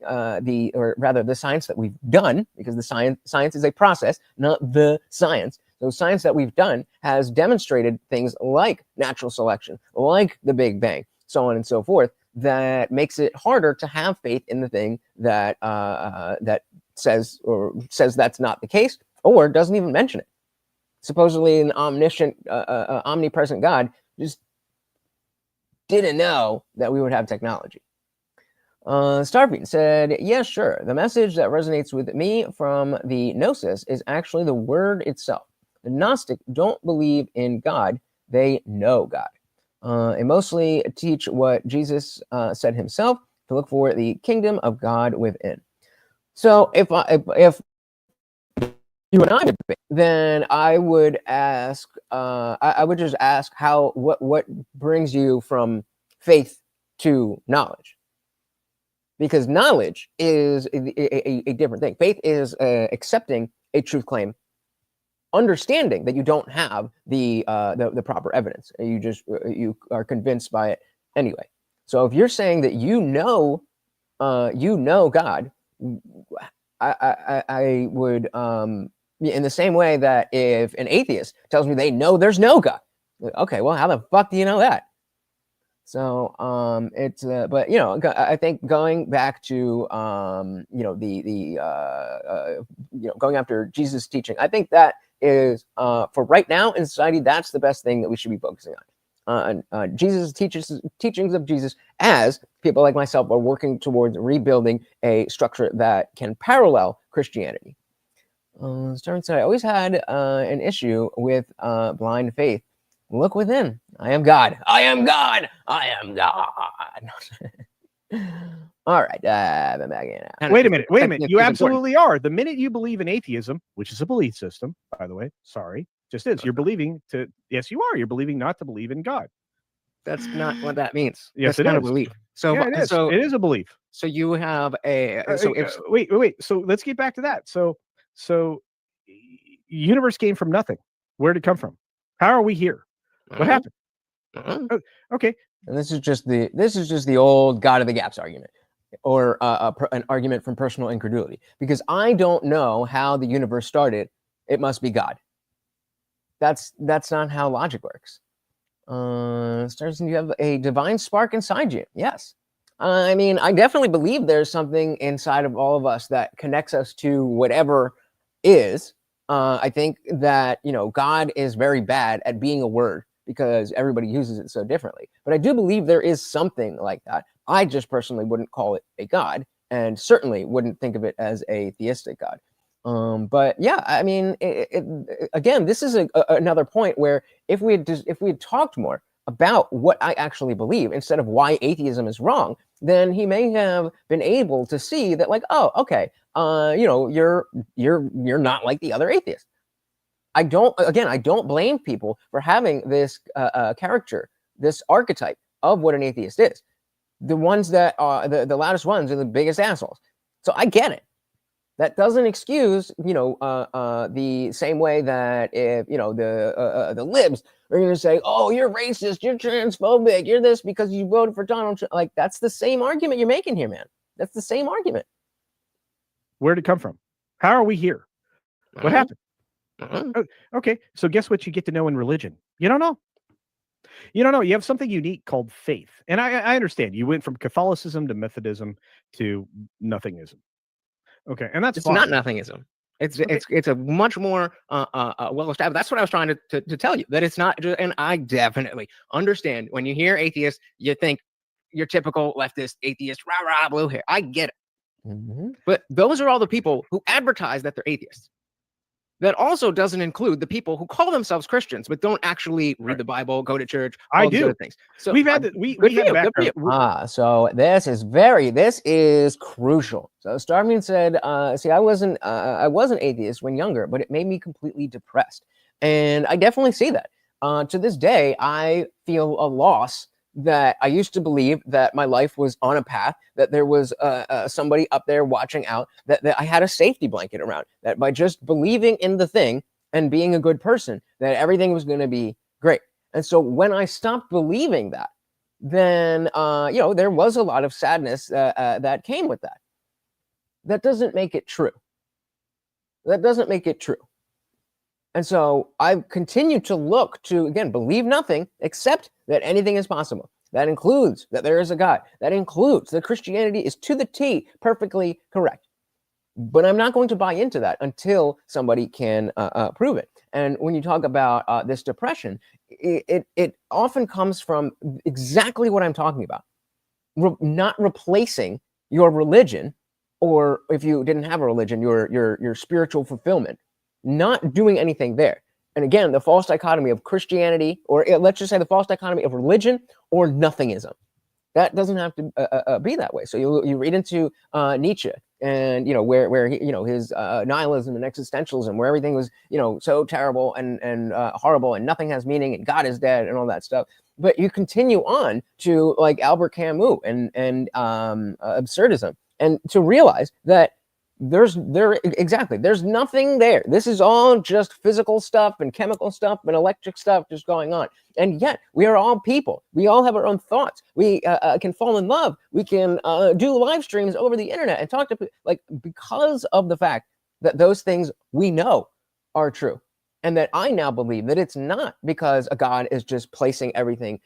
the science that we've done, because the science is a process, not the science. So science that we've done has demonstrated things like natural selection, like the Big Bang, so on and so forth, that makes it harder to have faith in the thing that that says that's not the case, or doesn't even mention it. Supposedly an omniscient, omnipresent God just didn't know that we would have technology. Starfield said, yeah, sure. The message that resonates with me from the Gnosis is actually the word itself. The Gnostic don't believe in God. They know God. And mostly teach what Jesus said himself, to look for the kingdom of God within. So if you and I debate, then I would ask, I would just ask what brings you from faith to knowledge? Because knowledge is a different thing. Faith is accepting a truth claim, understanding that you don't have the proper evidence. You are convinced by it anyway. So if you're saying that you know God, I would in the same way that if an atheist tells me they know there's no God, okay, well, how the fuck do you know that? So it's but I think going back to going after Jesus' teaching, I think that is for right now in society, that's the best thing that we should be focusing on. Jesus' teachings of Jesus, as people like myself are working towards rebuilding a structure that can parallel Christianity. Stern said, I always had an issue with blind faith. Look within. I am God. I am God. I am God. All right. I'm back in. Wait a minute. You absolutely are. The minute you believe in atheism, which is a belief system, by the way, sorry, just is. You're believing to, yes, you are. You're believing not to believe in God. That's not what that means. Yes, that's it not is. A belief. So, yeah, it is. So it is a belief. So you have a. Wait. So let's get back to that. So universe came from nothing. Where did it come from? How are we here? What happened? Okay. And this is just the old God of the gaps argument, or an argument from personal incredulity. Because I don't know how the universe started. It must be God. That's not how logic works. Starson, you have a divine spark inside you. Yes. I mean, I definitely believe there's something inside of all of us that connects us to whatever is. I think that, God is very bad at being a word because everybody uses it so differently. But I do believe there is something like that. I just personally wouldn't call it a God, and certainly wouldn't think of it as a theistic God. But yeah, I mean, again, this is another point where if we had talked more about what I actually believe instead of why atheism is wrong, then he may have been able to see that, like, oh, okay, you're not like the other atheists. I don't blame people for having this character, this archetype of what an atheist is. The ones that are the loudest ones are the biggest assholes. So I get it. That doesn't excuse, the same way that if, the libs are going to say, oh, you're racist, you're transphobic, you're this because you voted for Donald Trump. Like, that's the same argument you're making here, man. That's the same argument. Where did it come from? How are we here? What happened? Okay, so guess what you get to know in religion? You don't know. You don't know. You have something unique called faith. And I understand. You went from Catholicism to Methodism to nothingism. Okay, and that's it's fine. Not nothingism. It's a much more well established. That's what I was trying to tell you, that it's not. And I definitely understand when you hear atheist, you think your typical leftist atheist, rah rah, blue hair. I get it, but those are all the people who advertise that they're atheists. That also doesn't include the people who call themselves Christians but don't actually read the Bible, go to church. I do. Things. So we've had we had background. So this is crucial. So Starman said, see, I wasn't atheist when younger, but it made me completely depressed. And I definitely see that. To this day, I feel a loss that I used to believe that my life was on a path, that there was somebody up there watching out, that I had a safety blanket around, that by just believing in the thing and being a good person, that everything was going to be great. And so when I stopped believing that, then there was a lot of sadness that came with that. That doesn't make it true. That doesn't make it true. And so I continue to look to, again, believe nothing except that anything is possible. That includes that there is a God. That includes that Christianity is to the T perfectly correct. But I'm not going to buy into that until somebody can prove it. And when you talk about this depression, it often comes from exactly what I'm talking about. Not replacing your religion, or if you didn't have a religion, your spiritual fulfillment. Not doing anything there. And again, the false dichotomy of Christianity, or let's just say the false dichotomy of religion or nothingism. That doesn't have to be that way. So you read into Nietzsche, and where he, his nihilism and existentialism, where everything was so terrible and horrible, and nothing has meaning, and God is dead, and all that stuff. But you continue on to like Albert Camus and absurdism, and to realize that there's nothing there. This is all just physical stuff and chemical stuff and electric stuff just going on. And yet we are all people. We all have our own thoughts. We can fall in love. We can do live streams over the internet and talk to people, like, because of the fact that those things we know are true. And that I now believe that it's not because a God is just placing everything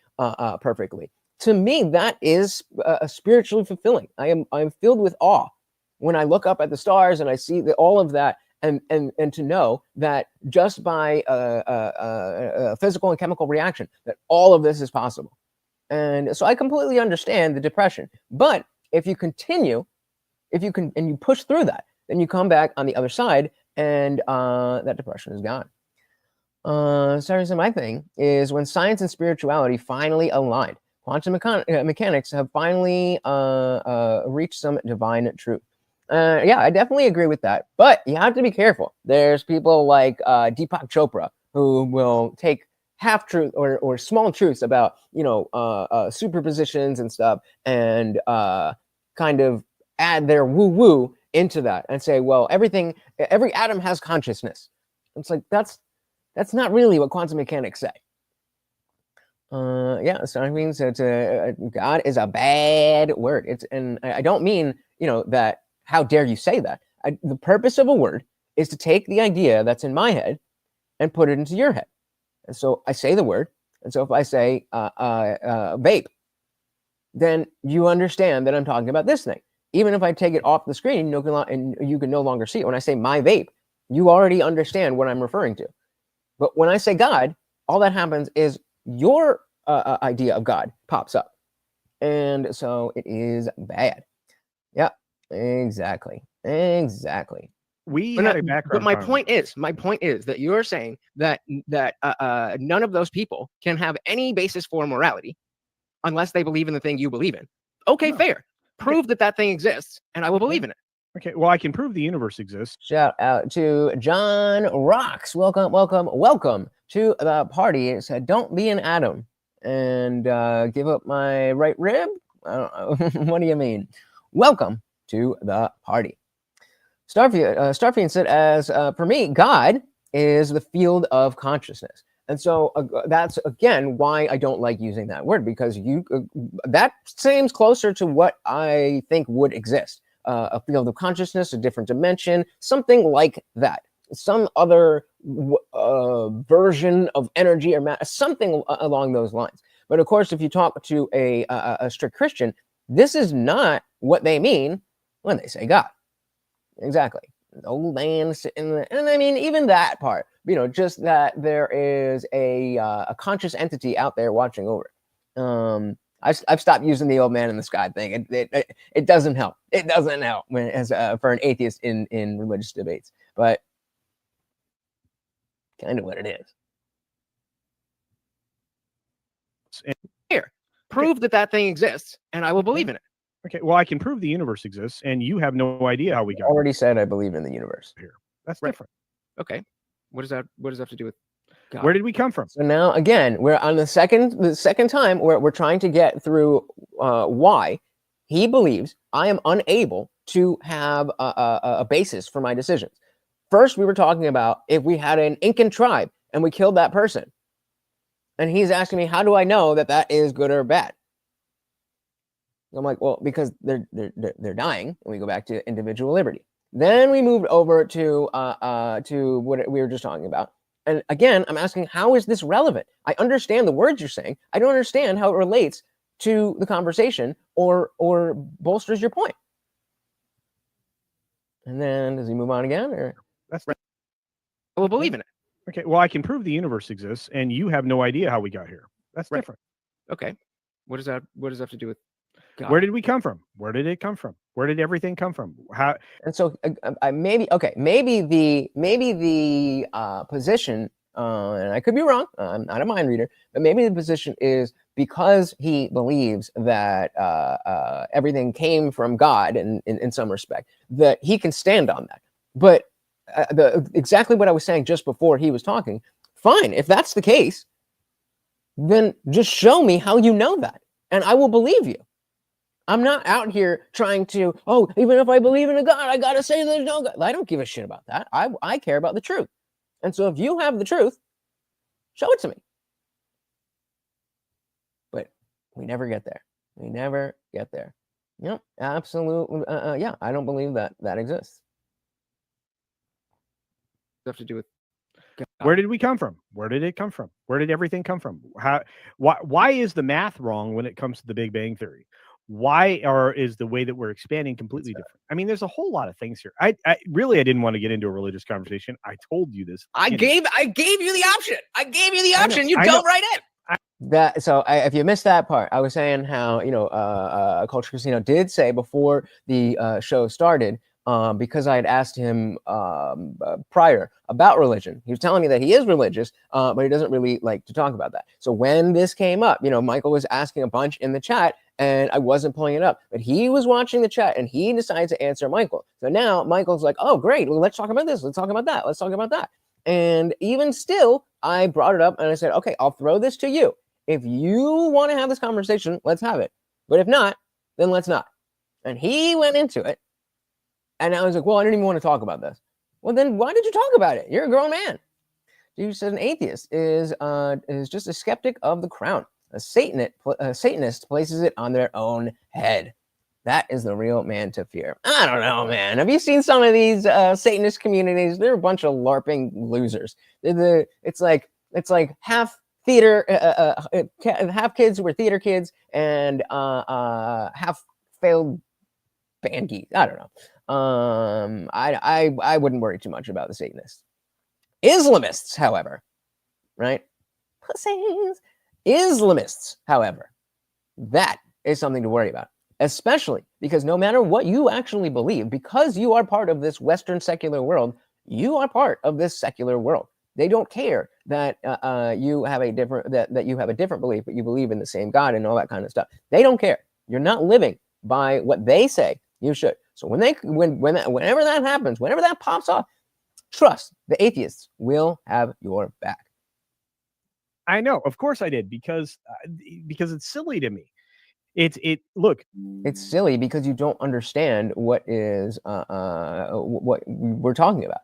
perfectly. To me, that is spiritually fulfilling. I'm filled with awe when I look up at the stars and I see all of that, and to know that just by a physical and chemical reaction, that all of this is possible. And so I completely understand the depression. But if you continue, and you push through that, then you come back on the other side, and that depression is gone. So my thing is when science and spirituality finally aligned, quantum mechanics have finally reached some divine truth. Yeah, I definitely agree with that, but you have to be careful. There's people like Deepak Chopra who will take half truth or small truths about superpositions and stuff, and kind of add their woo woo into that and say, well, every atom has consciousness. It's like that's not really what quantum mechanics say. Yeah, so I mean, God is a bad word. And I don't mean that. How dare you say that? The purpose of a word is to take the idea that's in my head and put it into your head. And so I say the word. And so if I say vape, then you understand that I'm talking about this thing. Even if I take it off the screen, and you can no longer see it. When I say my vape, you already understand what I'm referring to. But when I say God, all that happens is your idea of God pops up. And so it is bad. Yeah. Exactly. We had a background. But my point is that you're saying that none of those people can have any basis for morality unless they believe in the thing you believe in. Okay, no. Fair. Prove that thing exists, and I will believe in it. Okay, well, I can prove the universe exists. Shout out to John Rocks. Welcome to the party. It said, don't be an atom and give up my right rib. I don't know. What do you mean? Welcome to the party. Starfield said, as for me, God is the field of consciousness. And so that's, again, why I don't like using that word, because that seems closer to what I think would exist. A field of consciousness, a different dimension, something like that. Some other version of energy or matter, something along those lines. But of course, if you talk to a strict Christian, this is not what they mean when they say God. Exactly. Old man sitting there. And I mean, even that part, just that there is a conscious entity out there watching over. I've stopped using the old man in the sky thing. It doesn't help. It doesn't help for an atheist in religious debates, but kind of what it is. Here, prove that thing exists, and I will believe in it. Okay, well, I can prove the universe exists, and you have no idea how we got. Already said I believe in the universe. Here, that's different. Okay, what does that have to do with God? Where did we come from? So now again, we're on the second time where we're trying to get through why he believes I am unable to have a basis for my decisions. First, we were talking about if we had an Incan tribe and we killed that person, And he's asking me, how do I know that that is good or bad? I'm like, well, because they're dying. And we go back to individual liberty. Then we moved over to what we were just talking about. And again, I'm asking, how is this relevant? I understand the words you're saying. I don't understand how it relates to the conversation or bolsters your point. And then does he move on again? Or That's We'll believe in it. okay. Well, I can prove the universe exists, and you have no idea how we got here. That's Right. different. Okay. What does that have to do with God? Where did we come from? Where did it come from? Where did everything come from? How? And so maybe the position, and I could be wrong. I'm not a mind reader, but maybe the position is because he believes that everything came from God in some respect, that he can stand on that. But exactly what I was saying just before he was talking. Fine, if that's the case, then just show me how you know that, and I will believe you. I'm not out here trying to, even if I believe in a God, I got to say there's no God. I don't give a shit about that. I care about the truth. And so if you have the truth, show it to me. But we never get there. We never get there. Yep, absolutely. Yeah, I don't believe that exists. Have to do with God? Where did we come from? Where did it come from? Where did everything come from? How? Why is the math wrong when it comes to the Big Bang Theory? Why is the way that we're expanding completely different? I mean, there's a whole lot of things here. I didn't want to get into a religious conversation. I told you this. I gave you the option. I gave you the I know, option. You I dove know. right in. If you missed that part, I was saying how Culture Casino did say before the show started, because I had asked him prior about religion. He was telling me that he is religious, but he doesn't really like to talk about that. So when this came up, Michael was asking a bunch in the chat, and I wasn't pulling it up, but he was watching the chat, and he decided to answer Michael. So now Michael's like, "Oh, great! Well, let's talk about this. Let's talk about that. Let's talk about that." And even still, I brought it up, and I said, "Okay, I'll throw this to you. If you want to have this conversation, let's have it. But if not, then let's not." And he went into it. And I was like, well, I didn't even want to talk about this. Well, then why did you talk about it? You're a grown man. You said an atheist is just a skeptic of the crown. A Satanist places it on their own head. That is the real man to fear. I don't know, man. Have you seen some of these Satanist communities? They're a bunch of LARPing losers. It's like half theater, half kids who were theater kids, and half failed band geeks. I don't know. I wouldn't worry too much about the Satanists. Islamists, however, right? Pussies. Islamists, however, that is something to worry about, especially because no matter what you actually believe, because you are part of this Western secular world, you are part of this secular world. They don't care that you have a different that you have a different belief, but you believe in the same God and all that kind of stuff. They don't care. You're not living by what they say you should. So whenever that happens, whenever that pops off, trust the atheists will have your back. I know, of course I did, because it's silly to me. Look, it's silly because you don't understand what is what we're talking about.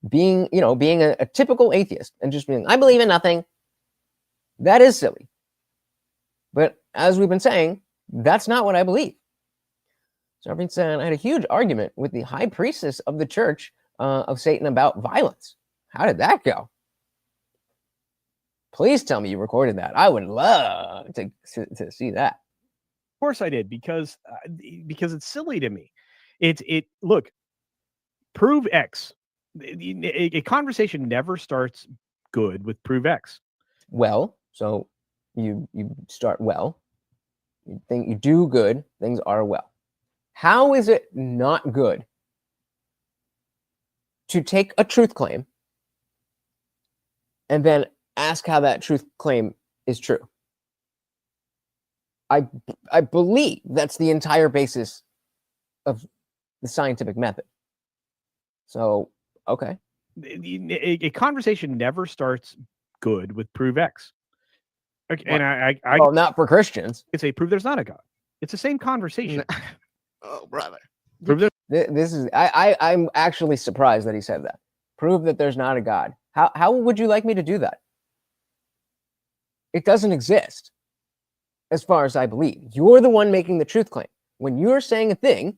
Being a typical atheist and just being, I believe in nothing. That is silly. But as we've been saying, that's not what I believe. So I've been saying, I had a huge argument with the high priestess of the Church of Satan about violence. How did that go? Please tell me you recorded that. I would love to see that. Of course I did, because it's silly to me. Look, prove X. A conversation never starts good with prove X. Well, so you start well. You think you do good, things are well. How is it not good to take a truth claim and then ask how that truth claim is true? I believe that's the entire basis of the scientific method. So, okay. A conversation never starts good with prove X. Okay, what? And well, not for Christians. I say prove there's not a God. It's the same conversation. Oh, brother. Prove this is I'm actually surprised that he said that. Prove that there's not a God. How would you like me to do that? it doesn't exist, as far as I believe. You're the one making the truth claim. When you're saying a thing,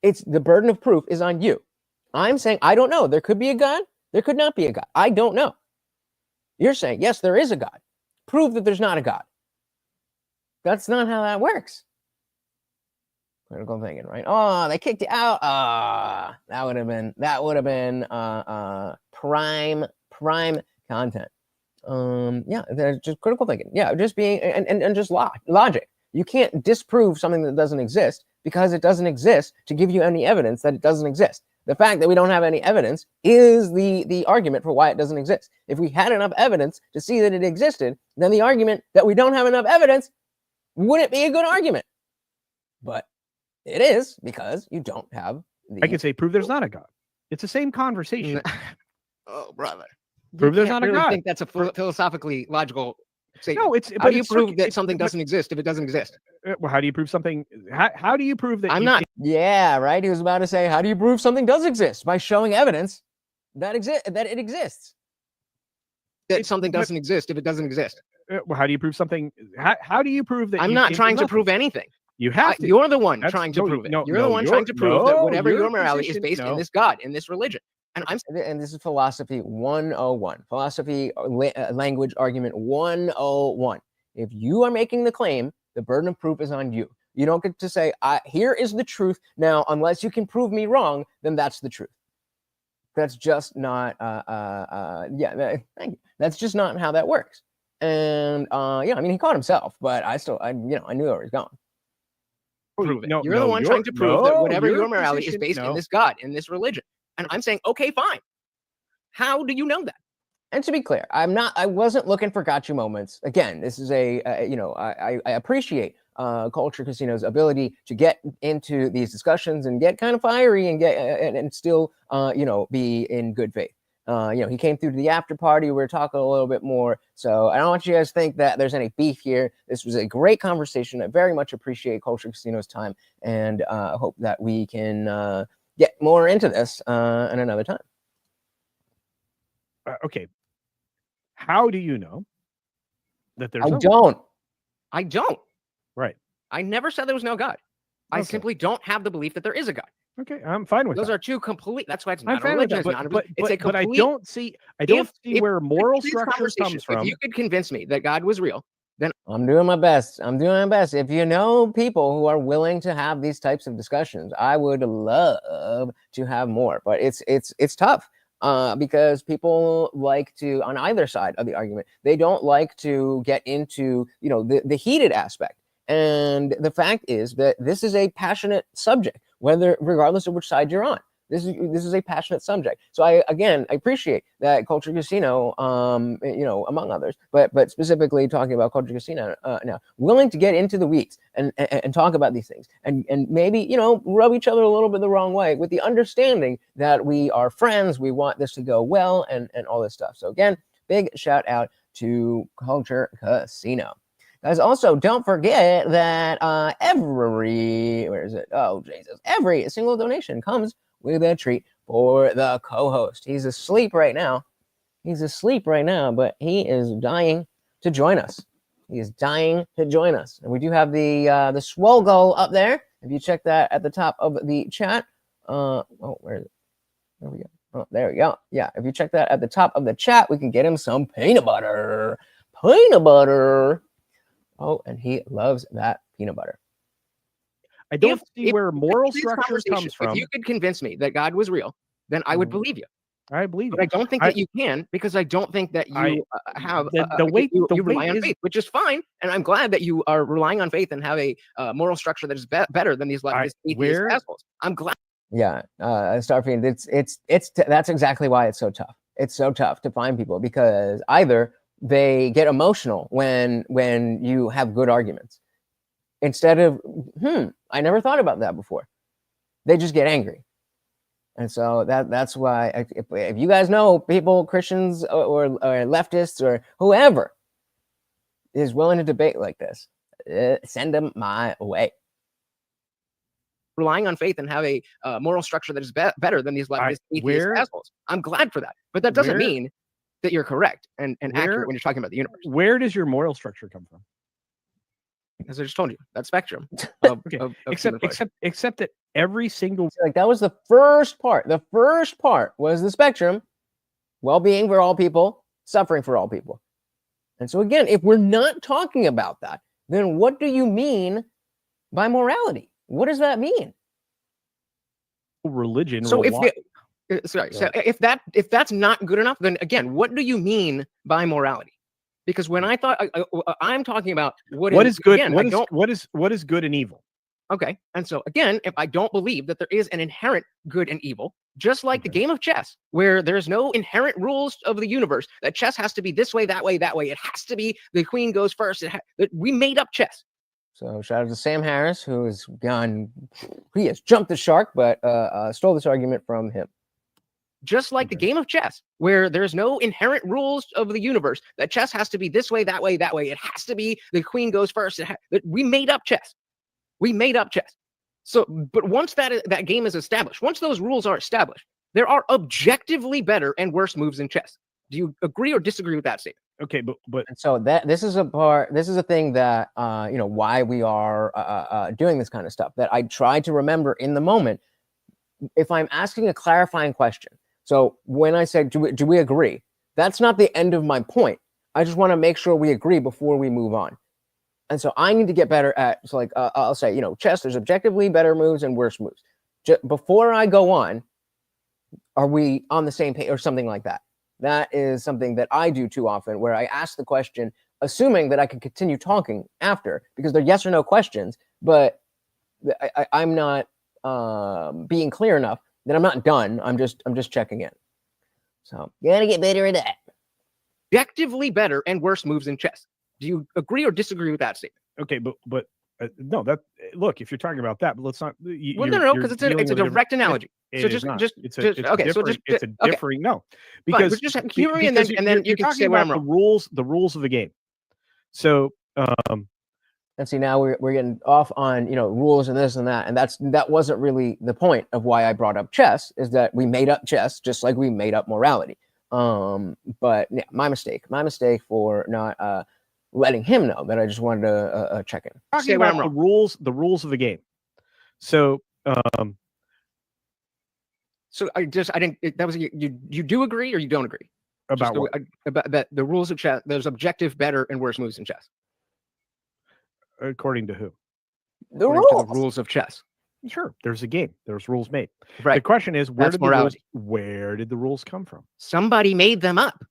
it's the burden of proof is on you. I'm saying, I don't know. There could be a God. There could not be a God. I don't know. You're saying, yes, there is a God. Prove that there's not a God. That's not how that works. Critical thinking, right? Oh, they kicked you out. That would have been prime content. Yeah, they're just critical thinking. Yeah, just being and just logic. You can't disprove something that doesn't exist because it doesn't exist to give you any evidence that it doesn't exist. The fact that we don't have any evidence is the argument for why it doesn't exist. If we had enough evidence to see that it existed, then the argument that we don't have enough evidence wouldn't be a good argument. But it is because you don't have I could say prove there's not a God. It's the same conversation. Oh, brother. Prove there's not a God. I think that's a philosophically logical statement. No, it's. How do you prove that something doesn't exist if it doesn't exist? Well, how do you prove something? How do you prove that? I'm not. Yeah, right. He was about to say, how do you prove something does exist? By showing evidence that it exists. That something doesn't exist if it doesn't exist. Well, how do you prove something? How do you prove that? I'm not trying to prove anything. You have to. You're the one trying to prove it. You're the one trying to prove that whatever your morality is based in this God, in this religion. And this is philosophy 101. Philosophy language argument 101. If you are making the claim, the burden of proof is on you. You don't get to say, here is the truth. Now, unless you can prove me wrong, then that's the truth. That's just not, thank you. That's just not how that works. And, yeah, I mean, he caught himself, but I knew where he was going. Prove it. You're the one trying to prove that whatever your morality is based in this God, in this religion. And I'm saying, okay, fine. How do you know that? And to be clear, I wasn't looking for gotcha moments. Again, this is I appreciate Culture Casino's ability to get into these discussions and get kind of fiery and get and still be in good faith. He came through to the after party. We were talking a little bit more. So I don't want you guys to think that there's any beef here. This was a great conversation. I very much appreciate Culture Casino's time, and hope that we can get more into this at another time. Okay. How do you know that there's I don't. Right. I never said there was no God. I simply don't have the belief that there is a God. Okay, I'm fine with those that. are two complete. That's why it's not a religion. But I don't see where moral structure comes from. If you could convince me that God was real, then I'm doing my best. If you know people who are willing to have these types of discussions, I would love to have more. But it's tough because people like to, on either side of the argument, they don't like to get into the heated aspect. And the fact is that this is a passionate subject, regardless of which side you're on. This is a passionate subject. So I appreciate that Culture Casino, among others, but specifically talking about Culture Casino now, willing to get into the weeds and talk about these things and maybe, rub each other a little bit the wrong way with the understanding that we are friends. We want this to go well and all this stuff. So again, big shout out to Culture Casino. Guys, also don't forget that every single donation comes with a treat for the co-host. He's asleep right now, but he is dying to join us. And we do have the swole goal up there. If you check that at the top of the chat. Where is it? There we go. Oh, there we go. Yeah, if you check that at the top of the chat, we can get him some peanut butter. Oh, and he loves that peanut butter. I don't see where moral structure comes from. If you could convince me that God was real, then I would believe you. I believe but I don't think that you can, because I don't think that you have you rely on faith, which is fine. And I'm glad that you are relying on faith and have a moral structure that is better than these leftist atheist assholes. I'm glad. Yeah, Starfield, that's exactly why it's so tough. It's so tough to find people, because either they get emotional when you have good arguments, instead of I never thought about that before. They just get angry. And so that's why if you guys know people, Christians or leftists or whoever is willing to debate like this, send them my way. Relying on faith and have a moral structure that is better than these leftist atheist assholes. I'm glad for that, but that doesn't mean that you're correct and accurate when you're talking about the universe. Where does your moral structure come from? As I just told you, that spectrum. Of, Okay. of Except that every single Like that was the first part. The first part was the spectrum, well-being for all people, suffering for all people. And so again, if we're not talking about that, then what do you mean by morality? What does that mean? religion. So if rely- sorry, so if that's not good enough, then again, what do you mean by morality? Because when I thought I'm talking about what is good? Again, what is good and evil? Okay, and so again, if I don't believe that there is an inherent good and evil, just like the game of chess, where there's no inherent rules of the universe, that chess has to be this way, that way, that way. It has to be the queen goes first. We made up chess. So shout out to Sam Harris, who has he has jumped the shark, but stole this argument from him. Just like the game of chess, where there's no inherent rules of the universe, that chess has to be this way, that way, that way. It has to be the queen goes first. We made up chess. We made up chess. So, but once that game is established, once those rules are established, there are objectively better and worse moves in chess. Do you agree or disagree with that statement? Okay, but And so this is a thing that why we are doing this kind of stuff, that I try to remember in the moment if I'm asking a clarifying question. So when I said do we agree, that's not the end of my point. I just want to make sure we agree before we move on. And so I need to get better at, so like I'll say, chess, there's objectively better moves and worse moves. Before I go on, are we on the same page or something like that? That is something that I do too often, where I ask the question, assuming that I can continue talking after, because they're yes or no questions, but I'm not being clear enough that I'm not done. I'm just checking in. So you gotta get better at that. Objectively better and worse moves in chess. Do you agree or disagree with that statement? Okay, but no. That look, if you're talking about that, but let's not. No, because it's a direct analogy. So it's a differing no, because just humor me, and then you can say where I'm wrong. The rules of the game. So and see, now we're getting off on rules and this and that, and that wasn't really the point of why I brought up chess. Is that we made up chess just like we made up morality. But yeah, my mistake for not letting him know that I just wanted to check in. Talking about the rules of the game. So I didn't. That was you do agree or you don't agree about what? About that the rules of chess. There's objective better and worse moves in chess. According to who? The rules of chess. Sure, there's a game. There's rules made. Right. The question is, where did the rules come from? Somebody made them up.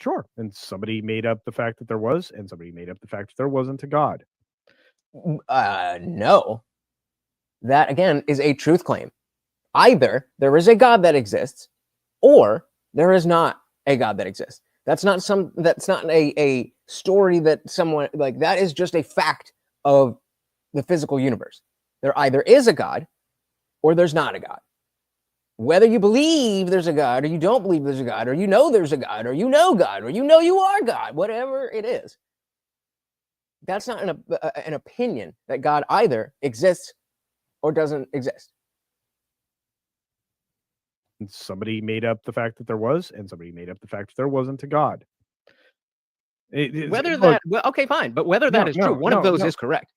Sure, and somebody made up the fact that there was, and somebody made up the fact that there wasn't a God. No. That again is a truth claim. Either there is a God that exists, or there is not a God that exists. That's not a story that someone like that is just a fact of the physical universe. There either is a God or there's not a God. Whether you believe there's a God or you don't believe there's a God, or there's a God, or God, or you are God, whatever it is, that's not an opinion that God either exists or doesn't exist. And somebody made up the fact that there was, and somebody made up the fact that there wasn't a God. Okay, fine, but whether that is true, one of those is correct.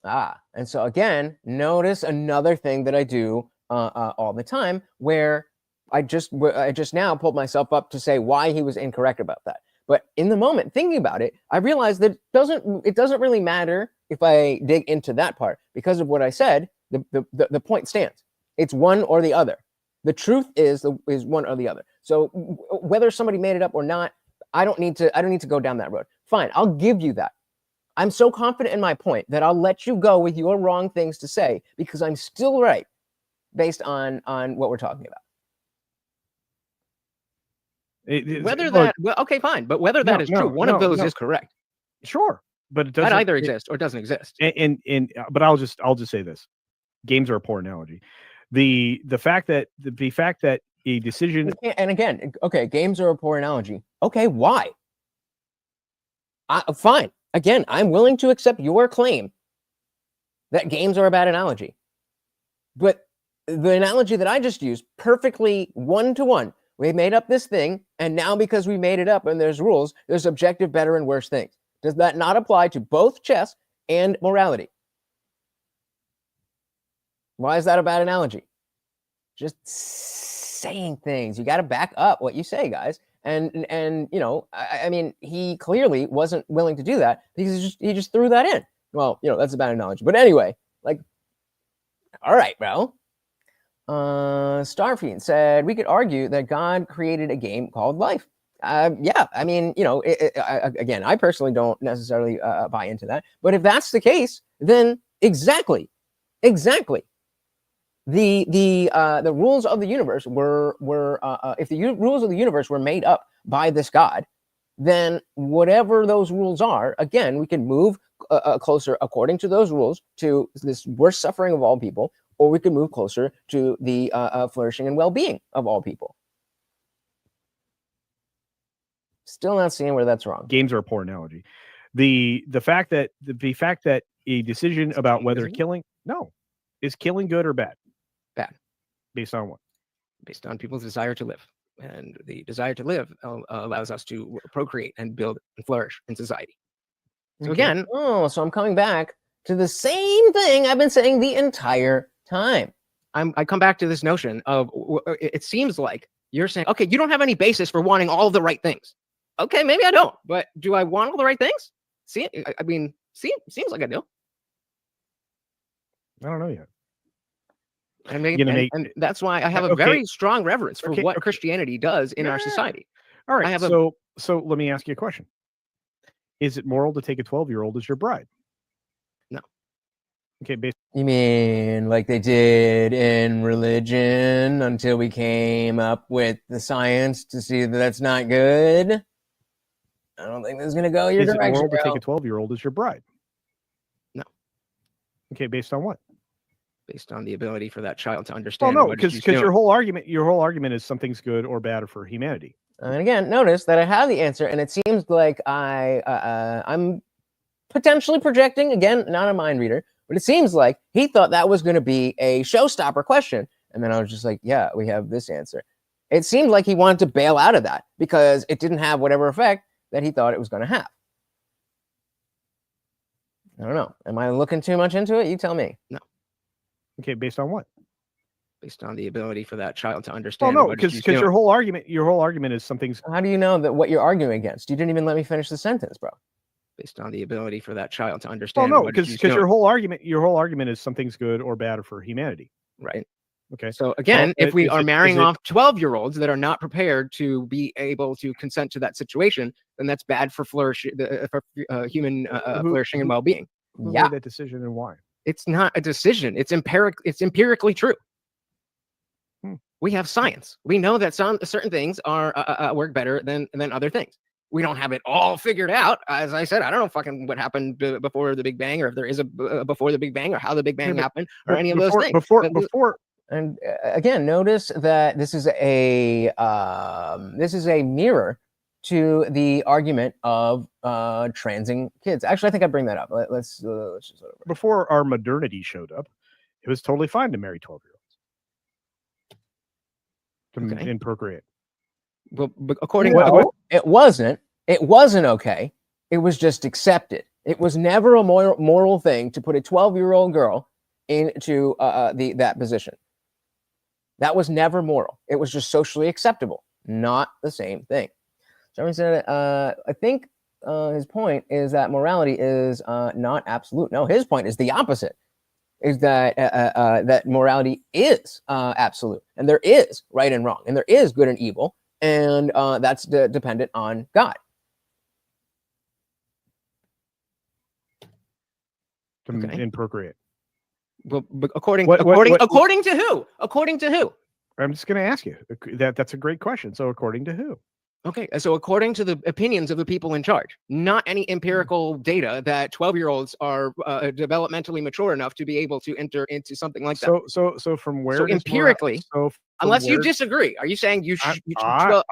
And so again, notice another thing that I do all the time, where I just now pulled myself up to say why he was incorrect about that. But in the moment, thinking about it, I realized that it doesn't really matter if I dig into that part, because of what I said. The point stands. It's one or the other. The truth is one or the other. So whether somebody made it up or not, I don't need to go down that road. Fine, I'll give you that. I'm so confident in my point that I'll let you go with your wrong things to say, because I'm still right based on what we're talking about. Okay, fine, but whether that is true, one of those is correct. Sure, but it doesn't. That either exists or doesn't exist. But I'll just say this: games are a poor analogy. The fact that a decision, and again, okay, games are a poor analogy. Okay, why? Fine. Again, I'm willing to accept your claim that games are a bad analogy. But the analogy that I just used, perfectly one-to-one, We made up this thing, and now because we made it up and there's rules, there's objective better and worse things. Does that not apply to both chess and morality? Why is that a bad analogy? Just saying things. You got to back up what you say, guys. And you know, I mean, he clearly wasn't willing to do that because he just threw that in. Well, you know, that's a bad analogy. But anyway, like, all right, bro. Starfiend said, we could argue that God created a game called life. Yeah, I mean, you know, again, I personally don't necessarily buy into that. But if that's the case, then exactly. The rules of the universe were if the rules of the universe were made up by this God, then whatever those rules are, again, we can move closer according to those rules to this worst suffering of all people, or we can move closer to the flourishing and well-being of all people. Still not seeing where that's wrong. Games are a poor analogy. The fact that a decision about whether is killing good or bad? Bad. Based on what? Based on people's desire to live. And the desire to live allows us to procreate and build and flourish in society. So again, so I'm coming back to the same thing I've been saying the entire time. I come back to this notion of, it seems like you're saying, okay, you don't have any basis for wanting all the right things. Okay, maybe I don't, but do I want all the right things? Seems like I do. I don't know yet. And that's why I have a very strong reverence for what Christianity does in our society. All right. So let me ask you a question. Is it moral to take a 12-year-old as your bride? No. Okay. You mean like they did in religion until we came up with the science to see that that's not good? I don't think this is going to go your direction. Is it moral to take a 12-year-old as your bride? No. Okay. Based on what? Based on the ability for that child to understand. Well, no, because your whole argument is something's good or bad for humanity. And again, notice that I have the answer, and it seems like I'm potentially projecting. Again, not a mind reader, but it seems like he thought that was going to be a showstopper question, and then I was just like, yeah, we have this answer. It seemed like he wanted to bail out of that because it didn't have whatever effect that he thought it was going to have. I don't know. Am I looking too much into it? You tell me. No. Okay, based on what? Based on the ability for that child to understand. Well, no, because your whole argument is something's. How do you know that what you're arguing against? You didn't even let me finish the sentence, bro. Based on the ability for that child to understand. Well, no, because your whole argument is something's good or bad for humanity. Right. Okay. So again, if we are marrying off 12-year-olds that are not prepared to be able to consent to that situation, then that's bad for human flourishing and well-being. Who made that decision and why? It's not a decision. It's empirically true. We have science. We know that certain things are work better than other things. We don't have it all figured out. As I said, I don't know fucking what happened before the Big Bang, or if there is a before the Big Bang, or how the Big Bang happened, or any of those things. Before. And again, notice that this is a mirror to the argument of transing kids. Actually, I think I bring that up. Let's just before our modernity showed up, it was totally fine to marry 12-year-olds and procreate. Well, according it wasn't okay. It was just accepted. It was never a moral thing to put a 12-year-old girl into that position. That was never moral. It was just socially acceptable. Not the same thing. Someone said, I think his point is that morality is not absolute. No, his point is the opposite. Is that that morality is absolute, and there is right and wrong, and there is good and evil, and that's dependent on God. And procreate. Well, according to who? According to who? I'm just going to ask you. That's a great question. So according to who? Okay, so according to the opinions of the people in charge, not any empirical data that 12-year-olds are developmentally mature enough to be able to enter into something like that. So from where? So empirically, unless you disagree, are you saying you should? You know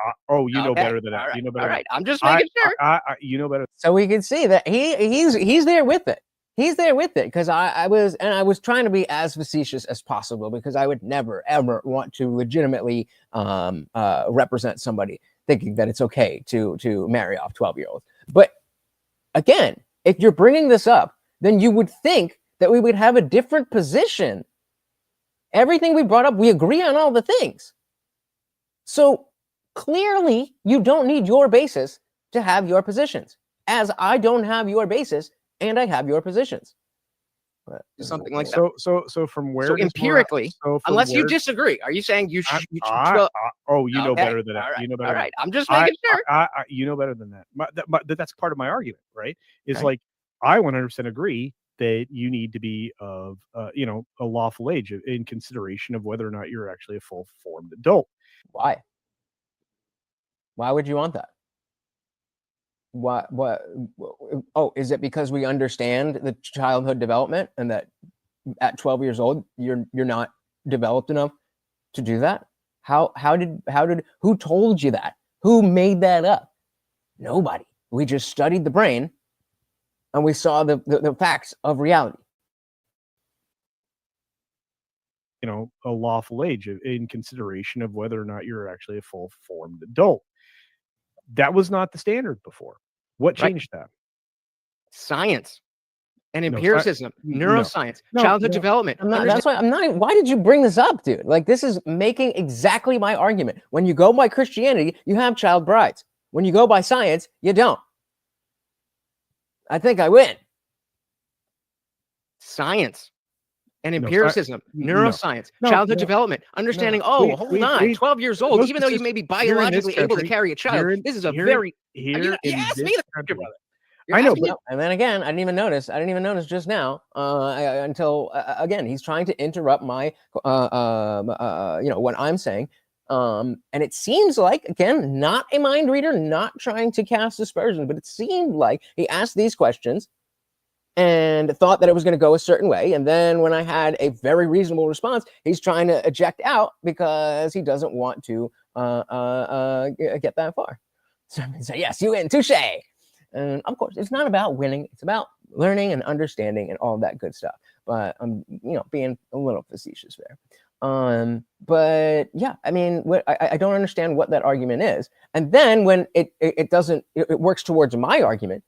better than that. You know better. All right, I'm just making sure. You know better. So we can see that he's there with it. He's there with it because I was trying to be as facetious as possible because I would never ever want to legitimately represent somebody thinking that it's okay to marry off 12-year-olds. But again, if you're bringing this up, then you would think that we would have a different position. Everything we brought up, we agree on all the things. So clearly, you don't need your basis to have your positions, as I don't have your basis and I have your positions. Something like that. So from where? So empirically, unless you disagree, are you saying you should? Oh, you know better than that. Right, You know better. All right, I'm just making sure. You know better than that. That's part of my argument, right? It's Right. like I 100% agree that you need to be of a lawful age in consideration of whether or not you're actually a full formed adult. Why? Why would you want that? What? Oh, is it because we understand the childhood development and that at 12 years old you're not developed enough to do that? How did who told you that? Who made that up? Nobody. We just studied the brain and we saw the facts of reality. A lawful age in consideration of whether or not you're actually a full formed adult. That was not the standard before. What changed that? Science and empiricism, neuroscience, childhood development. That's why I'm not. Why did you bring this up, dude? Like, this is making exactly my argument. When you go by Christianity, you have child brides. When you go by science, you don't. I think I win. Science and empiricism, neuroscience, childhood development, understanding. Hold on, 12 years old, even though you may be biologically able to carry a child, this is a very. You asked me the question, brother. I know, but, and then again, I didn't even notice just now until again he's trying to interrupt my what I'm saying, and it seems like, again, not a mind reader, not trying to cast aspersions, but it seemed like he asked these questions and thought that it was going to go a certain way, and then when I had a very reasonable response, he's trying to eject out because he doesn't want to get that far. So yes, you win, touche. And of course, it's not about winning. It's about learning and understanding and all that good stuff. But I'm, being a little facetious there. But yeah, I mean, I don't understand what that argument is. And then when it doesn't, it works towards my argument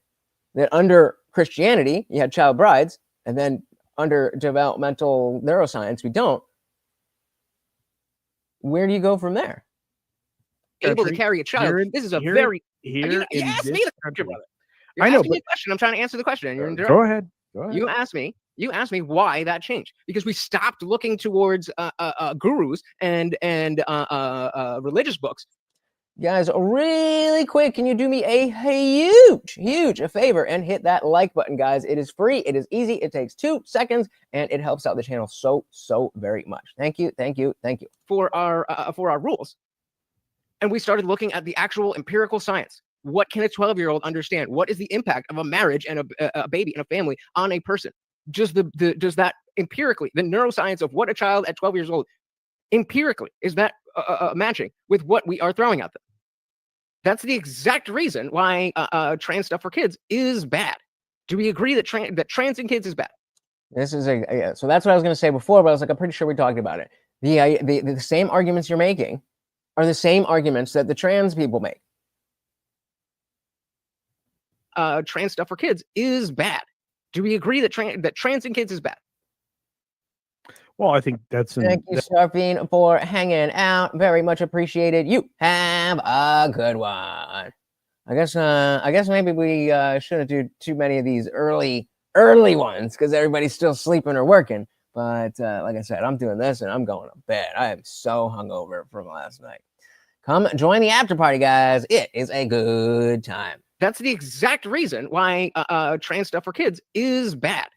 that under Christianity, you had child brides, and then under developmental neuroscience, we don't. Where do you go from there? Able to carry a child. This is a very. You asked me the question, brother. You're asking me a question. I'm trying to answer the question. And you're Go ahead. You asked me why that changed, because we stopped looking towards gurus and religious books. Guys, really quick, can you do me a huge favor and hit that like button, guys? It is free, it is easy, it takes 2 seconds, and it helps out the channel so very much. Thank you. For our rules, and we started looking at the actual empirical science. What can a 12-year-old understand? What is the impact of a marriage and a baby and a family on a person? Does that empirically, the neuroscience of what a child at 12 years old empirically is that matching with what we are throwing at them? That's the exact reason why trans stuff for kids is bad. Do we agree that trans in kids is bad? This is so that's what I was going to say before, but I was like, I'm pretty sure we talked about it. The same arguments you're making are the same arguments that the trans people make. Trans stuff for kids is bad. Do we agree that trans in kids is bad? Well, I think that's. Thank you, Starfine, for hanging out. Very much appreciated. You have a good one. I guess maybe we shouldn't do too many of these early ones because everybody's still sleeping or working. But like I said, I'm doing this and I'm going to bed. I am so hungover from last night. Come join the after party, guys. It is a good time. That's the exact reason why trans stuff for kids is bad.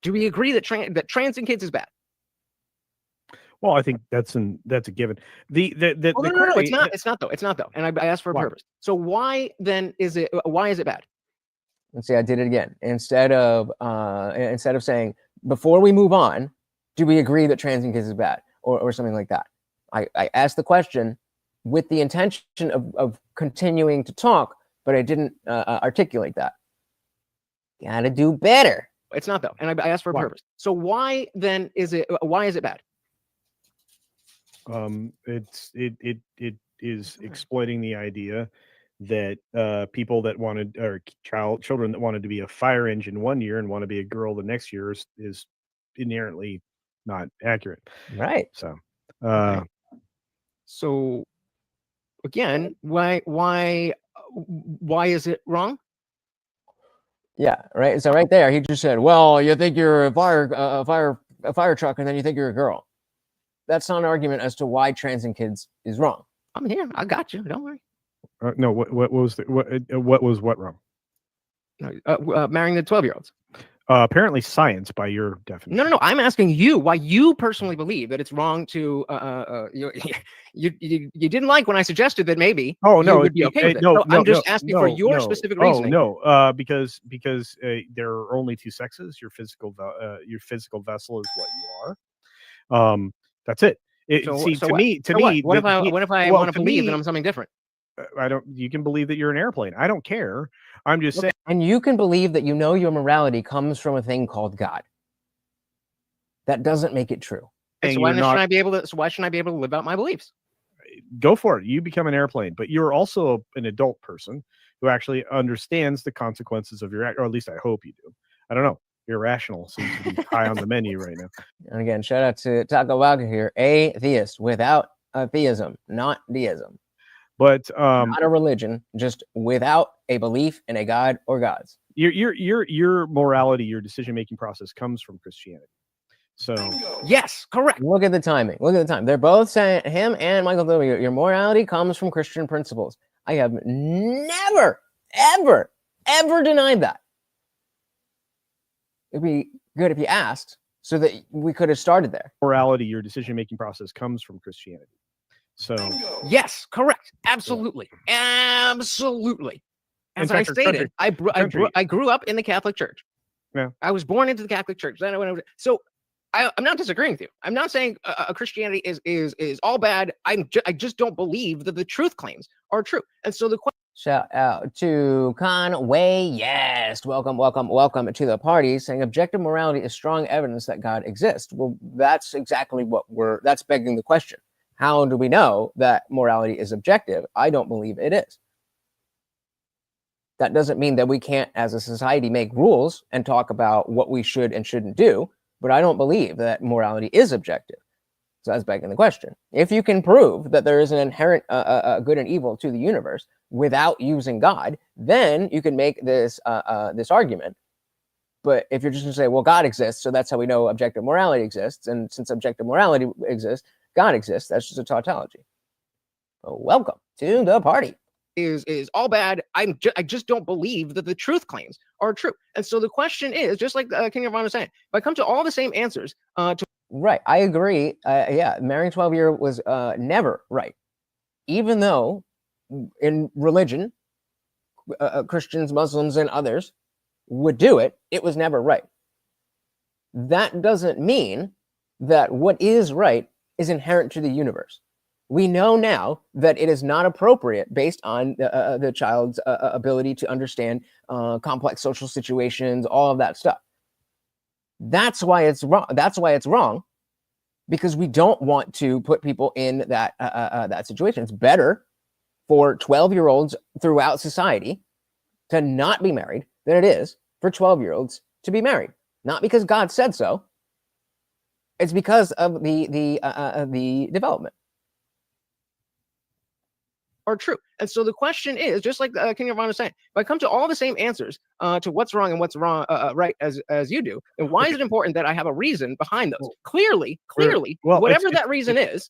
Do we agree that trans in kids is bad? Well, I think that's a given. No, it's not though. And I asked for a purpose. So why then is it? Why is it bad? Let's see. I did it again. Instead of saying before we move on, do we agree that trans in kids is bad, or something like that? I asked the question with the intention of continuing to talk, but I didn't articulate that. Gotta do better. it's not though. And I asked for a Why? purpose. So why then is it? Why is it bad? It is exploiting the idea that people that wanted, or children that wanted to be a fire engine one year and want to be a girl the next year is inherently not accurate. Right. So So again, why is it wrong? Yeah, right. So right there, he just said, "Well, you think you're a fire truck, and then you think you're a girl." That's not an argument as to why transing kids is wrong. I'm here. I got you. Don't worry. no, what was what wrong? Marrying the 12-year-olds. Apparently, science by your definition. No. I'm asking you why you personally believe that it's wrong to. You didn't like when I suggested that maybe. Oh no, you would be okay with it. no, So no, I'm just no, asking for your no. specific reasoning. Oh no, because there are only two sexes. Your physical vessel is what you are. That's it. To me, what if I want to believe that I'm something different? I don't. You can believe that you're an airplane. I don't care. I'm just saying. And you can believe that your morality comes from a thing called God. That doesn't make it true. So why shouldn't I be able to live out my beliefs? Go for it. You become an airplane, but you're also an adult person who actually understands the consequences of your act, or at least I hope you do. I don't know. Irrational seems to be high on the menu right now. And again, shout out to Taco Wagner here, atheist without a theism, not deism. But not a religion, just without a belief in a God or gods. Your morality, your decision-making process comes from Christianity. So yes, correct. Look at the timing. Look at the time. They're both saying, him and Michael W., your morality comes from Christian principles. I have never, ever, ever denied that. It'd be good if you asked so that we could have started there. Morality, your decision-making process comes from Christianity. So yes, correct. Absolutely. Absolutely. As I stated, I grew up in the Catholic Church. Yeah. I was born into the Catholic Church. Then I went over. So I'm not disagreeing with you. I'm not saying Christianity is all bad. I just don't believe that the truth claims are true. And so the question. Shout out to Conway. Yes. Welcome to the party. Saying objective morality is strong evidence that God exists. Well, that's exactly that's begging the question. How do we know that morality is objective? I don't believe it is. That doesn't mean that we can't, as a society, make rules and talk about what we should and shouldn't do, but I don't believe that morality is objective. So that's begging the question. If you can prove that there is an inherent good and evil to the universe without using God, then you can make this argument. But if you're just going to say, well, God exists, so that's how we know objective morality exists, and since objective morality exists, God exists, that's just a tautology. So welcome to the party. Is all bad. I just don't believe that the truth claims are true. And so the question is, just like King of Ron was saying, if I come to all the same answers Right, I agree. Yeah, marrying 12-year was never right. Even though in religion, Christians, Muslims, and others would do it, it was never right. That doesn't mean that what is right is inherent to the universe. We know now that it is not appropriate based on the child's ability to understand complex social situations, all of that stuff. That's why it's wrong. That's why it's wrong, because we don't want to put people in that situation. It's better for 12-year-olds throughout society to not be married than it is for 12-year-olds to be married. Not because God said so. It's because of the development. Are true. And so the question is, just like King of Ron was saying, if I come to all the same answers to what's wrong and what's wrong right as you do, then why is it important that I have a reason behind those? Clearly, whatever that reason is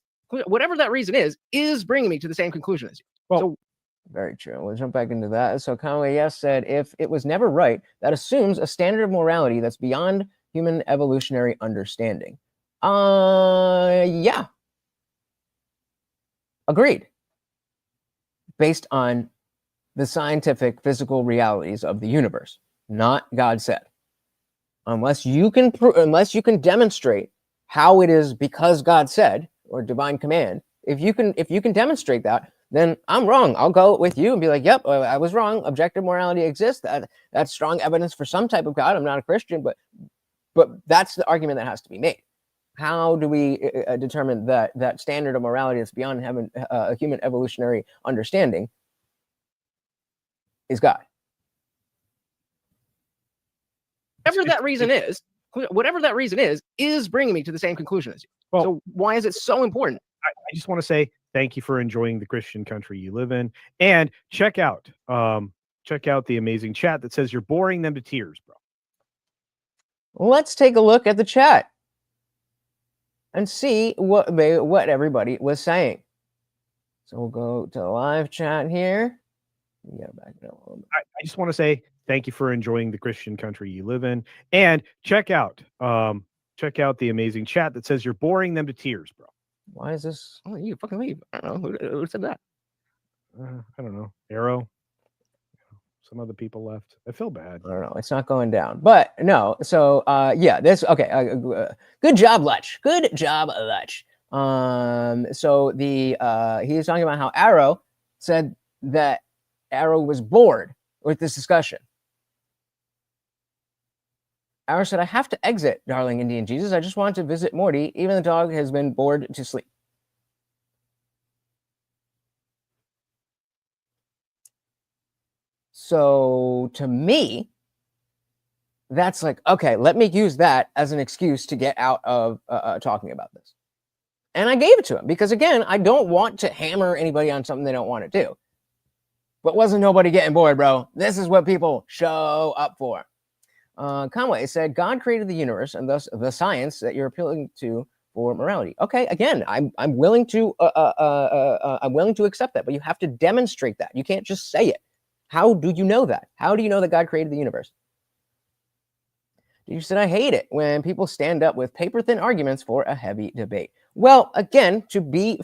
bringing me to the same conclusion as you. Well, so, very true. We'll jump back into that. So Conway, yes, said, if it was never right, that assumes a standard of morality that's beyond human evolutionary understanding. Yeah. Agreed. Based on the scientific physical realities of the universe, not God said. Unless you can demonstrate how it is because God said, or divine command, if you can demonstrate that, then I'm wrong. I'll go with you and be like, yep, I was wrong. Objective morality exists. That's strong evidence for some type of God. I'm not a Christian, but But that's the argument that has to be made. How do we determine that standard of morality that's beyond human evolutionary understanding is God? Whatever that reason is bringing me to the same conclusion as you. Well, so why is it so important? I just want to say thank you for enjoying the Christian country you live in, and check out the amazing chat that says you're boring them to tears, bro. Let's take a look at the chat and see what everybody was saying. So we'll go to the live chat here. Yeah, back it up a little bit. I just want to say thank you for enjoying the Christian country you live in, and check out the amazing chat that says you're boring them to tears, bro. Why is this? Oh, you fucking leave. I don't know who said that. I don't know. Arrow. Some other people left. I feel bad. I don't know. It's not going down, but no. So yeah, this okay. Good job, Lutch. Good job, Lutch. So he was talking about how Arrow said that Arrow was bored with this discussion. Arrow said, I have to exit, darling Indian Jesus. I just wanted to visit Morty. Even the dog has been bored to sleep. So to me, that's like, okay, let me use that as an excuse to get out of talking about this. And I gave it to him because, again, I don't want to hammer anybody on something they don't want to do. But wasn't nobody getting bored, bro? This is what people show up for. Conway said, God created the universe and thus the science that you're appealing to for morality. Okay, again, I'm willing to accept that, but you have to demonstrate that. You can't just say it. How do you know that? How do you know that God created the universe? You said, I hate it when people stand up with paper-thin arguments for a heavy debate. Well, again, to be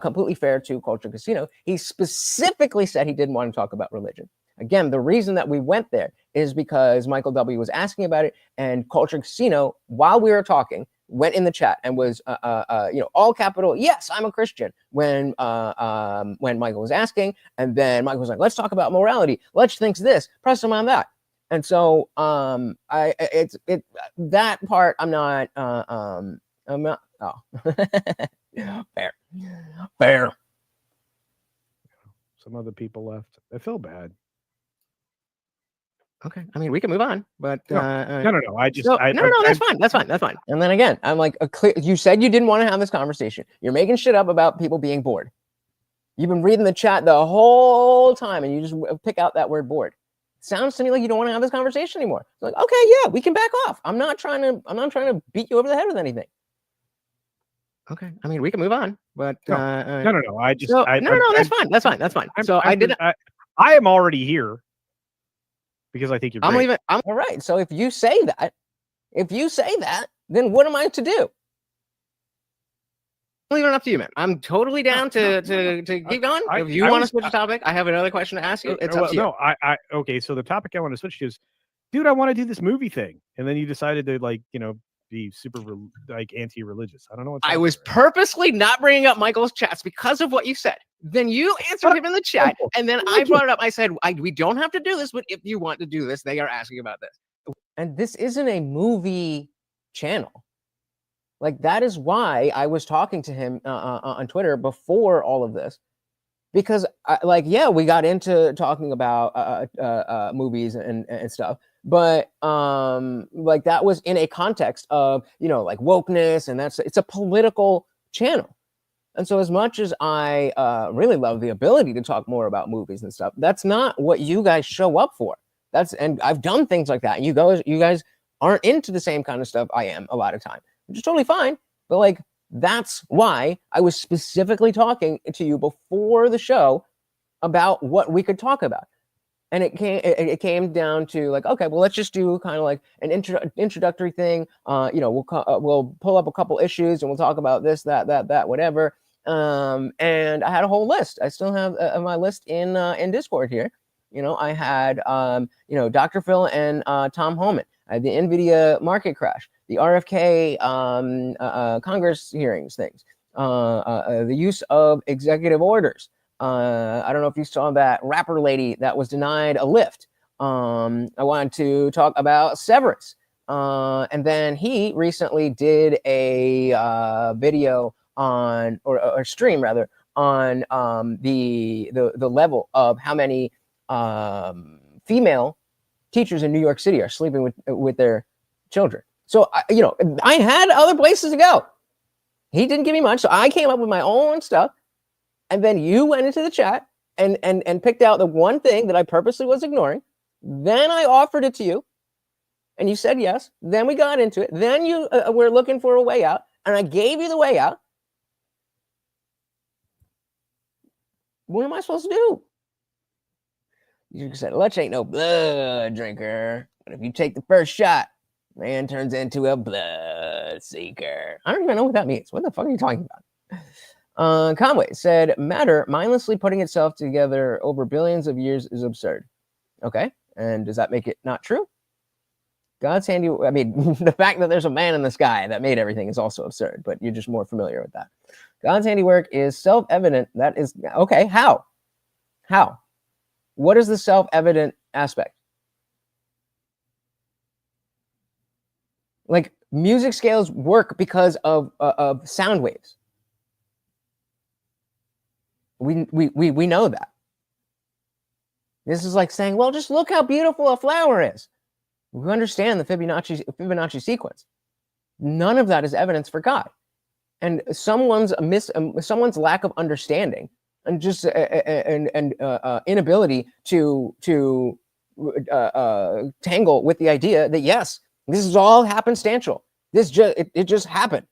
completely fair to Culture Casino, he specifically said he didn't want to talk about religion. Again, the reason that we went there is because Michael W. was asking about it, and Culture Casino, while we were talking, went in the chat and was, all capital, yes, I'm a Christian, when Michael was asking, and then Michael was like, let's talk about morality. Let's think this, press him on that. And so that part I'm not fair. Some other people left. I feel bad. Okay, I mean, we can move on, but no. That's fine. And then again, I'm like, you said you didn't want to have this conversation. You're making shit up about people being bored. You've been reading the chat the whole time, and you just pick out that word bored. Sounds to me like you don't want to have this conversation anymore. It's like, okay, yeah, we can back off. I'm not trying to beat you over the head with anything. Okay, I mean, we can move on, but no. That's fine. I am already here because I think you're. I'm leaving. All right. So if you say that, then what am I to do? I'm leaving it up to you, man. I'm totally down to keep going. If you want to switch the topic, I have another question to ask you. It's up to you. No, okay. So the topic I want to switch to is, dude, I want to do this movie thing, and then you decided to be super anti-religious. I don't know what. I was purposely not bringing up Michael's chats because of what you said. Then you answered him in the chat, and then I brought it up. I said, we don't have to do this, but if you want to do this, they are asking about this. And this isn't a movie channel. Like, that is why I was talking to him on Twitter before all of this, because we got into talking about movies and stuff, but that was in a context of wokeness, and it's a political channel. And so as much as I really love the ability to talk more about movies and stuff, that's not what you guys show up for. And I've done things like that. You guys aren't into the same kind of stuff I am a lot of time, which is totally fine. But that's why I was specifically talking to you before the show about what we could talk about. And it came down to okay, well, let's just do kind of an introductory thing. We'll pull up a couple issues and we'll talk about this, that, whatever. And I had a whole list. I still have my list in Discord here. I had Dr. Phil and Tom Homan. I had the NVIDIA market crash, the RFK Congress hearings things, the use of executive orders. I don't know if you saw that rapper lady that was denied a lift. I wanted to talk about severance. And then he recently did a video on, or stream rather, on the level of how many female teachers in New York City are sleeping with their children. So I had other places to go. He didn't give me much, so I came up with my own stuff. And then you went into the chat and picked out the one thing that I purposely was ignoring. Then I offered it to you, and you said yes. Then we got into it. Then you were looking for a way out, and I gave you the way out. What am I supposed to do? You said, Lutch ain't no blood drinker, but if you take the first shot, man turns into a blood seeker. I don't even know what that means. What the fuck are you talking about? Conway said, matter mindlessly putting itself together over billions of years is absurd. Okay, and does that make it not true? God's handiwork, I mean, the fact that there's a man in the sky that made everything is also absurd, but you're just more familiar with that. God's handiwork is self-evident. That is, okay, how? How? What is the self-evident aspect? Like, music scales work because of sound waves. We know that. This is like saying, well, just look how beautiful a flower is. We understand the Fibonacci sequence. None of that is evidence for God. And someone's lack of understanding and just inability to tangle with the idea that yes, this is all happenstantial. It just happened.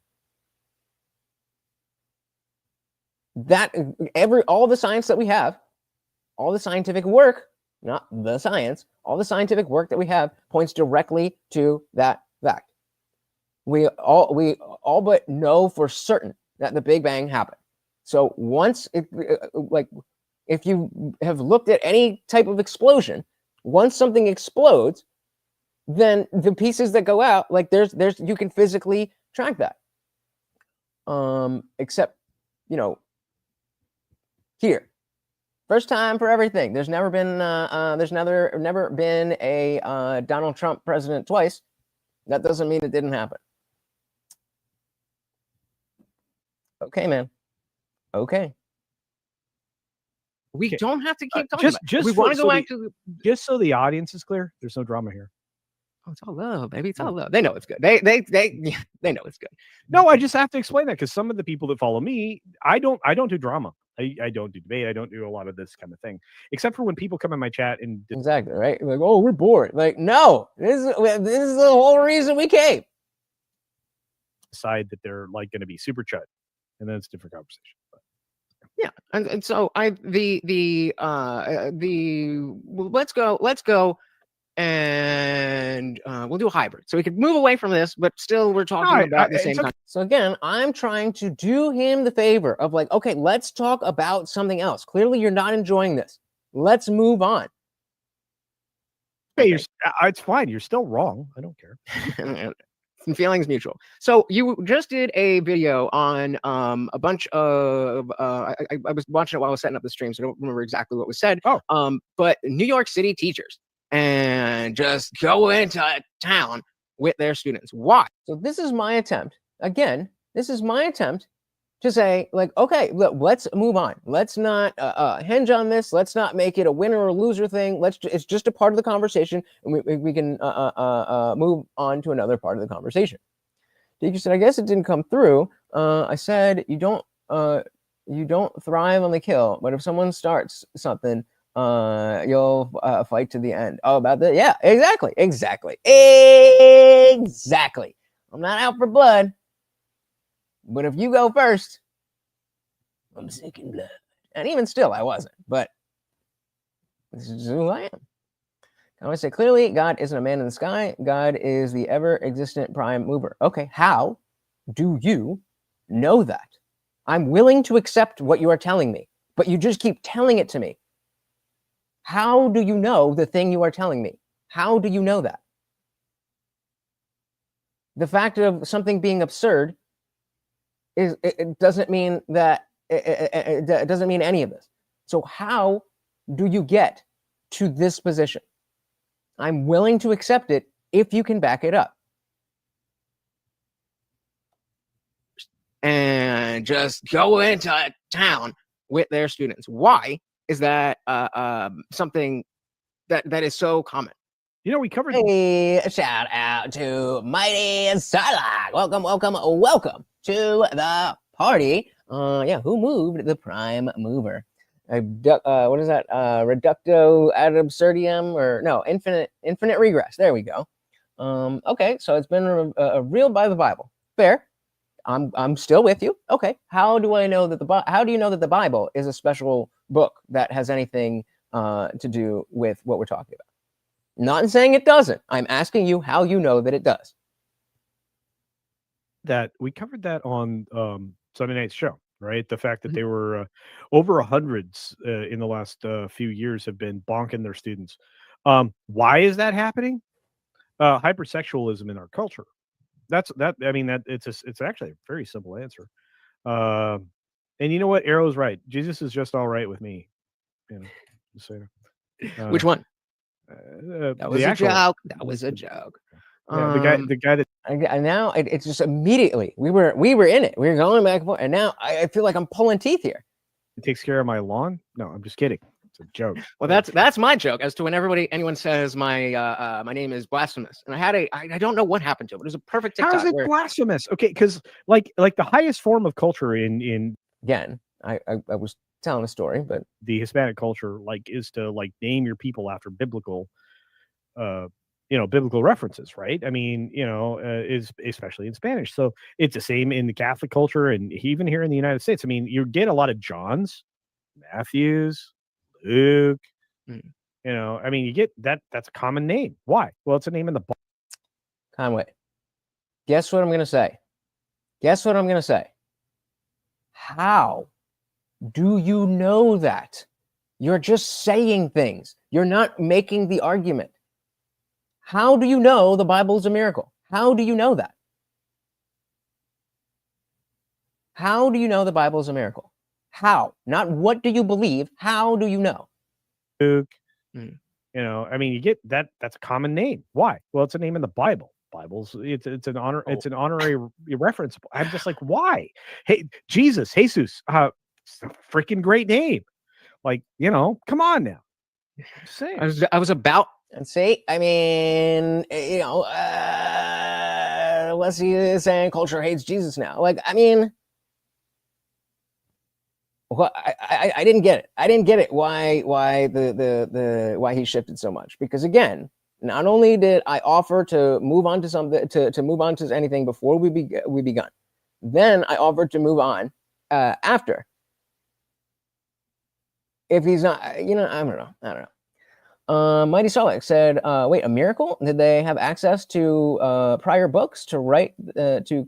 That all the science that we have, all the scientific work, not the science, all the scientific work that we have points directly to that fact. We all but know for certain that the Big Bang happened. So once if you have looked at any type of explosion, once something explodes, then the pieces that go out, like there's you can physically track that. Except, here. First time for everything. There's never been a Donald Trump president twice. That doesn't mean it didn't happen. Okay, man. Okay. We don't have to keep talking just, about it. just we want to go back to just so the audience is clear. There's no drama here. Oh, it's all love, baby. It's all love. They know it's good. They know it's good. No, I just have to explain that because some of the people that follow me, I don't do drama. I don't do debate. I don't do a lot of this kind of thing, except for when people come in my chat and exactly right. Like, oh, we're bored. Like, no, this is the whole reason we came. Decide that they're like going to be super chud, and then it's a different conversation. But. Yeah, and so let's go. And we'll do a hybrid, so we could move away from this, but still we're talking about the same content. So again, I'm trying to do him the favor of like, okay, let's talk about something else. Clearly, you're not enjoying this. Let's move on. Hey, it's fine. You're still wrong. I don't care. Feelings mutual. So you just did a video on a bunch of I was watching it while I was setting up the stream, so I don't remember exactly what was said. But New York City teachers. And just go into town with their students. Why? So this is my attempt. Again, this is my attempt to say, like, okay, let's move on. Let's not hinge on this. Let's not make it a winner or loser thing. It's just a part of the conversation, and we can move on to another part of the conversation. Teacher said, I guess it didn't come through. I said, you don't thrive on the kill, but if someone starts something, you'll fight to the end. Oh, about that? Yeah, exactly. I'm not out for blood, but if you go first, I'm seeking blood. And even still, I wasn't. But this is who I am. I want to say clearly, God isn't a man in the sky. God is the ever-existent prime mover. Okay, how do you know that? I'm willing to accept what you are telling me, but you just keep telling it to me. How do you know the thing you are telling me? How do you know that? The fact of something being absurd it doesn't mean that it doesn't mean any of this. So how do you get to this position? I'm willing to accept it if you can back it up. and just go into town with their students. Why is that something that is so common? You know, we covered. Hey, shout out to Mighty and Sarlacc. Welcome to the party. Yeah, who moved the prime mover? What is that? Reducto ad absurdum, or no, infinite regress. There we go. Okay, so it's been reeled by the Bible. Fair. I'm still with you. Okay. How do I know that how do you know that the Bible is a special book that has anything to do with what we're talking about? Not saying it doesn't. I'm asking you how you know that it does. That we covered that on Sunday night's show, right? The fact that they were over hundreds in the last few years have been bonking their students. Why is that happening? Hypersexualism in our culture. I mean, it's actually a very simple answer. And you know what? Arrow's right. Jesus is just all right with me. You know, just so you know. Which one? That was a joke. One. That was a joke. Yeah, the guy that now it's just immediately we were in it. We were going back and forth, and now I feel like I'm pulling teeth here. takes care of my lawn. No, I'm just kidding. It's a joke. Well, that's my joke as to when anyone says my name is blasphemous, and I don't know what happened to it. It was a perfect TikTok. How is it blasphemous? Okay, because like the highest form of culture in again, I was telling a story, but the Hispanic culture is to name your people after biblical biblical references, right? I mean, is especially in Spanish. So it's the same in the Catholic culture and even here in the United States. I mean, you get a lot of Johns, Matthews, Luke. I mean, you get that's a common name. Why? Well, it's a name in the Bible. Conway, guess what I'm gonna say? How do you know that? You're just saying things. You're not making the argument. How do you know the Bible is a miracle? How do you know that? How do you know the Bible is a miracle? How? Not what do you believe? How do you know? Luke. I mean, you get that's a common name. Why? Well, it's a name in the Bible. Bible's it's an honor, it's an honorary reference. I'm just like, why? Hey, Jesus, it's a freaking great name. Come on now. I was about. And see, I mean, what's he saying? Culture hates Jesus now. I mean, well, I didn't get it. I didn't get it. Why why he shifted so much? Because again, not only did I offer to move on to something to move on to anything before we begun, then I offered to move on after. If he's not, I don't know. Mighty Solek said, wait, a miracle? Did they have access to prior books to write excuse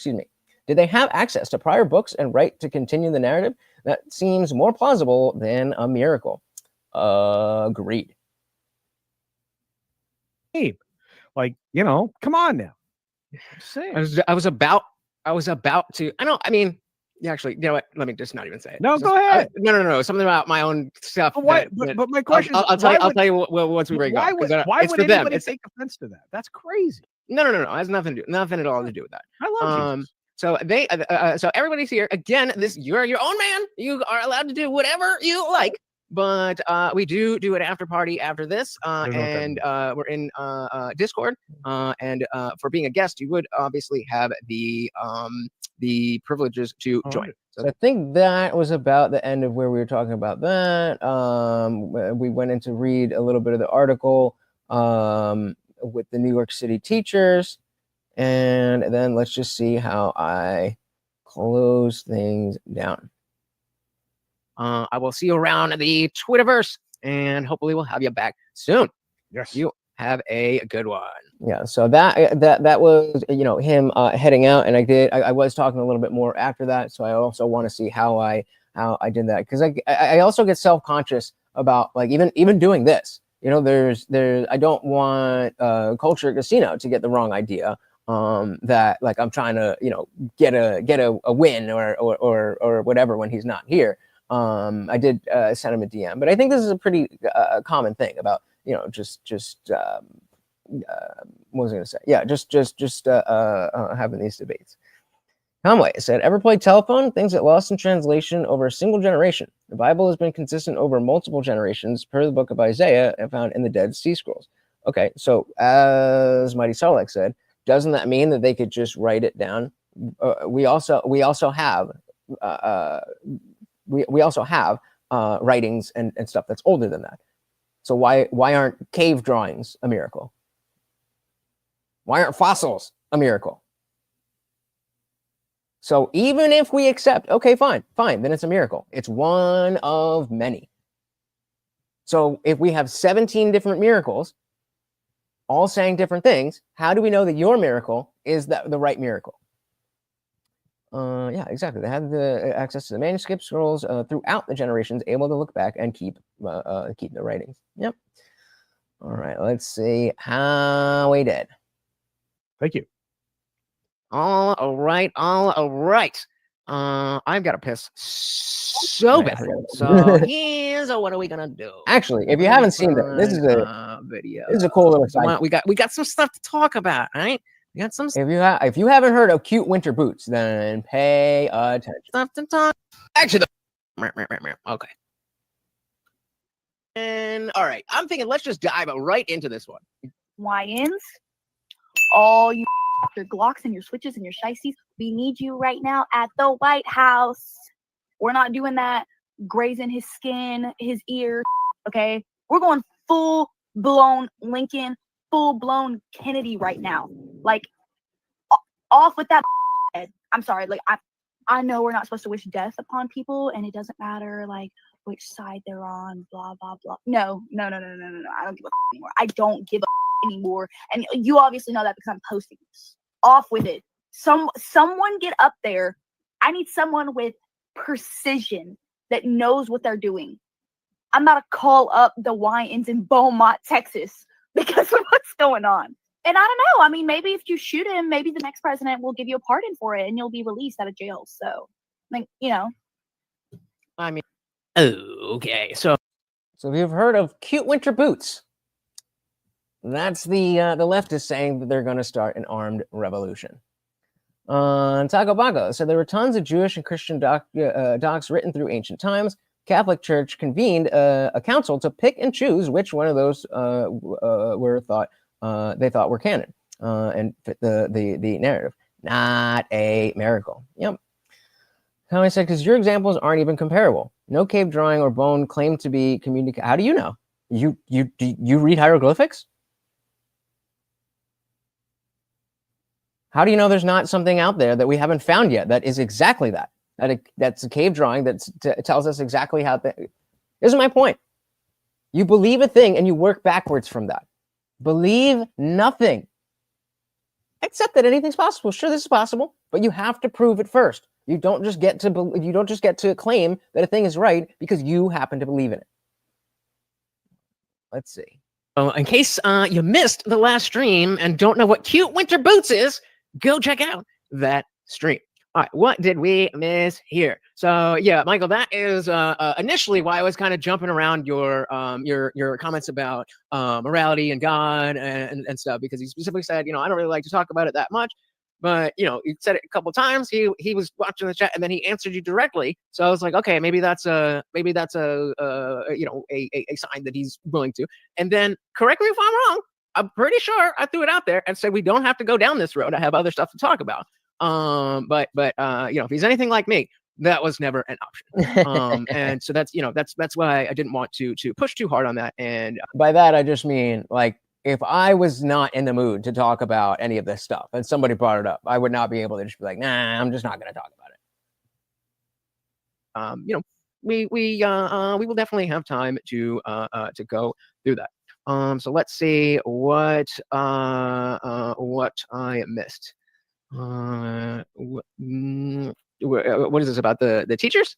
me? Did they have access to prior books and write to continue the narrative? That seems more plausible than a miracle. Agreed. Hey, come on now. I was about to. I mean, yeah, actually, you know what? Let me just not even say it. No, go ahead. No. Something about my own stuff. But my question is, I'll tell you once we break up. Why would anybody take offense to that? That's crazy. No. It has nothing at all to do with that. I love Jesus. So so everybody's here again. You're your own man. You are allowed to do whatever you like. But we do an after party after this, and we're in Discord. And for being a guest, you would obviously have the privileges to join. So I think that was about the end of where we were talking about that. We went in to read a little bit of the article with the New York City teachers, and then let's just see how I close things down. I will see you around the Twitterverse, and hopefully we'll have you back soon. Yes. You have a good one. Yeah. So that was him heading out, and I was talking a little bit more after that. So I also want to see how I did that, because I also get self-conscious about even doing this. There's I don't want Culture Casino to get the wrong idea. That I'm trying to get a win or whatever when he's not here. I did send him a DM, but I think this is a pretty common thing about just what was I gonna say? Yeah, just having these debates. Conway said, ever played telephone? Things get lost in translation over a single generation. The Bible has been consistent over multiple generations per the book of Isaiah and found in the Dead Sea Scrolls. Okay, so as Mighty Sarlacc said, doesn't that mean that they could just write it down? We also have writings and stuff that's older than that. So why aren't cave drawings a miracle? Why aren't fossils a miracle? So even if we accept, okay, fine, then it's a miracle. It's one of many. So if we have 17 different miracles, all saying different things, how do we know that your miracle is the right miracle? Yeah, exactly. They had the access to the manuscript scrolls throughout the generations, able to look back and keep the writings. Yep. All right, let's see how we did. Thank you. All right. I've got to piss so bad. So here's what are we gonna do? Actually, if you haven't seen it, this is a video. This is a cool little side. We got some stuff to talk about, right? We got some If you haven't heard of cute winter boots, then pay attention. stuff to talk. Actually, okay. And all right, I'm thinking let's just dive right into this one. Lions, all you your Glocks and your switches and your shiesties, we need you right now at the White House. We're not doing that grazing his skin, his ear, okay? We're going full-blown Lincoln, full-blown Kennedy right now. Like, off with that head. I'm sorry, like, I know we're not supposed to wish death upon people, and it doesn't matter, like, which side they're on, blah, blah, blah. No. I don't give a anymore. I don't give a anymore. And you obviously know that because I'm posting this. Off with it. Someone get up there. I need someone with precision that knows what they're doing. I'm about to call up the Wyans in Beaumont, Texas because of what's going on. And I don't know. I mean, maybe if you shoot him, maybe the next president will give you a pardon for it and you'll be released out of jail. So, like, you know. I mean, okay. So if you've heard of cute winter boots, that's the leftist saying that they're going to start an armed revolution. Taco Bago said there were tons of Jewish and Christian docs written through ancient times. Catholic Church convened a council to pick and choose which one of those they thought were canon and fit the narrative. Not a miracle. Yep. Conway said, because your examples aren't even comparable. No cave drawing or bone claimed to be communicated. How do you know? You read hieroglyphics? How do you know there's not something out there that we haven't found yet that is exactly that? That's a cave drawing that tells us exactly how. This is my point. You believe a thing and you work backwards from that. Believe nothing. Accept that anything's possible. Sure, this is possible, but you have to prove it first. You don't just get to claim that a thing is right because you happen to believe in it. Let's see. Oh, in case you missed the last stream and don't know what cute winter boots is, go check out that stream. All right, what did we miss here? So yeah, Michael, that is initially why I was kind of jumping around your comments about morality and God and stuff, because he specifically said, I don't really like to talk about it that much, but he said it a couple of times. He was watching the chat and then he answered you directly. So I was like, okay, maybe that's a sign that he's willing to. And then correct me if I'm wrong. I'm pretty sure I threw it out there and said we don't have to go down this road. I have other stuff to talk about. But if he's anything like me, that was never an option. And so that's why I didn't want to push too hard on that. And by that I just mean, like, if I was not in the mood to talk about any of this stuff and somebody brought it up, I would not be able to just be like, nah, I'm just not going to talk about it. We will definitely have time to go through that. So let's see what I missed. What is this about the teachers?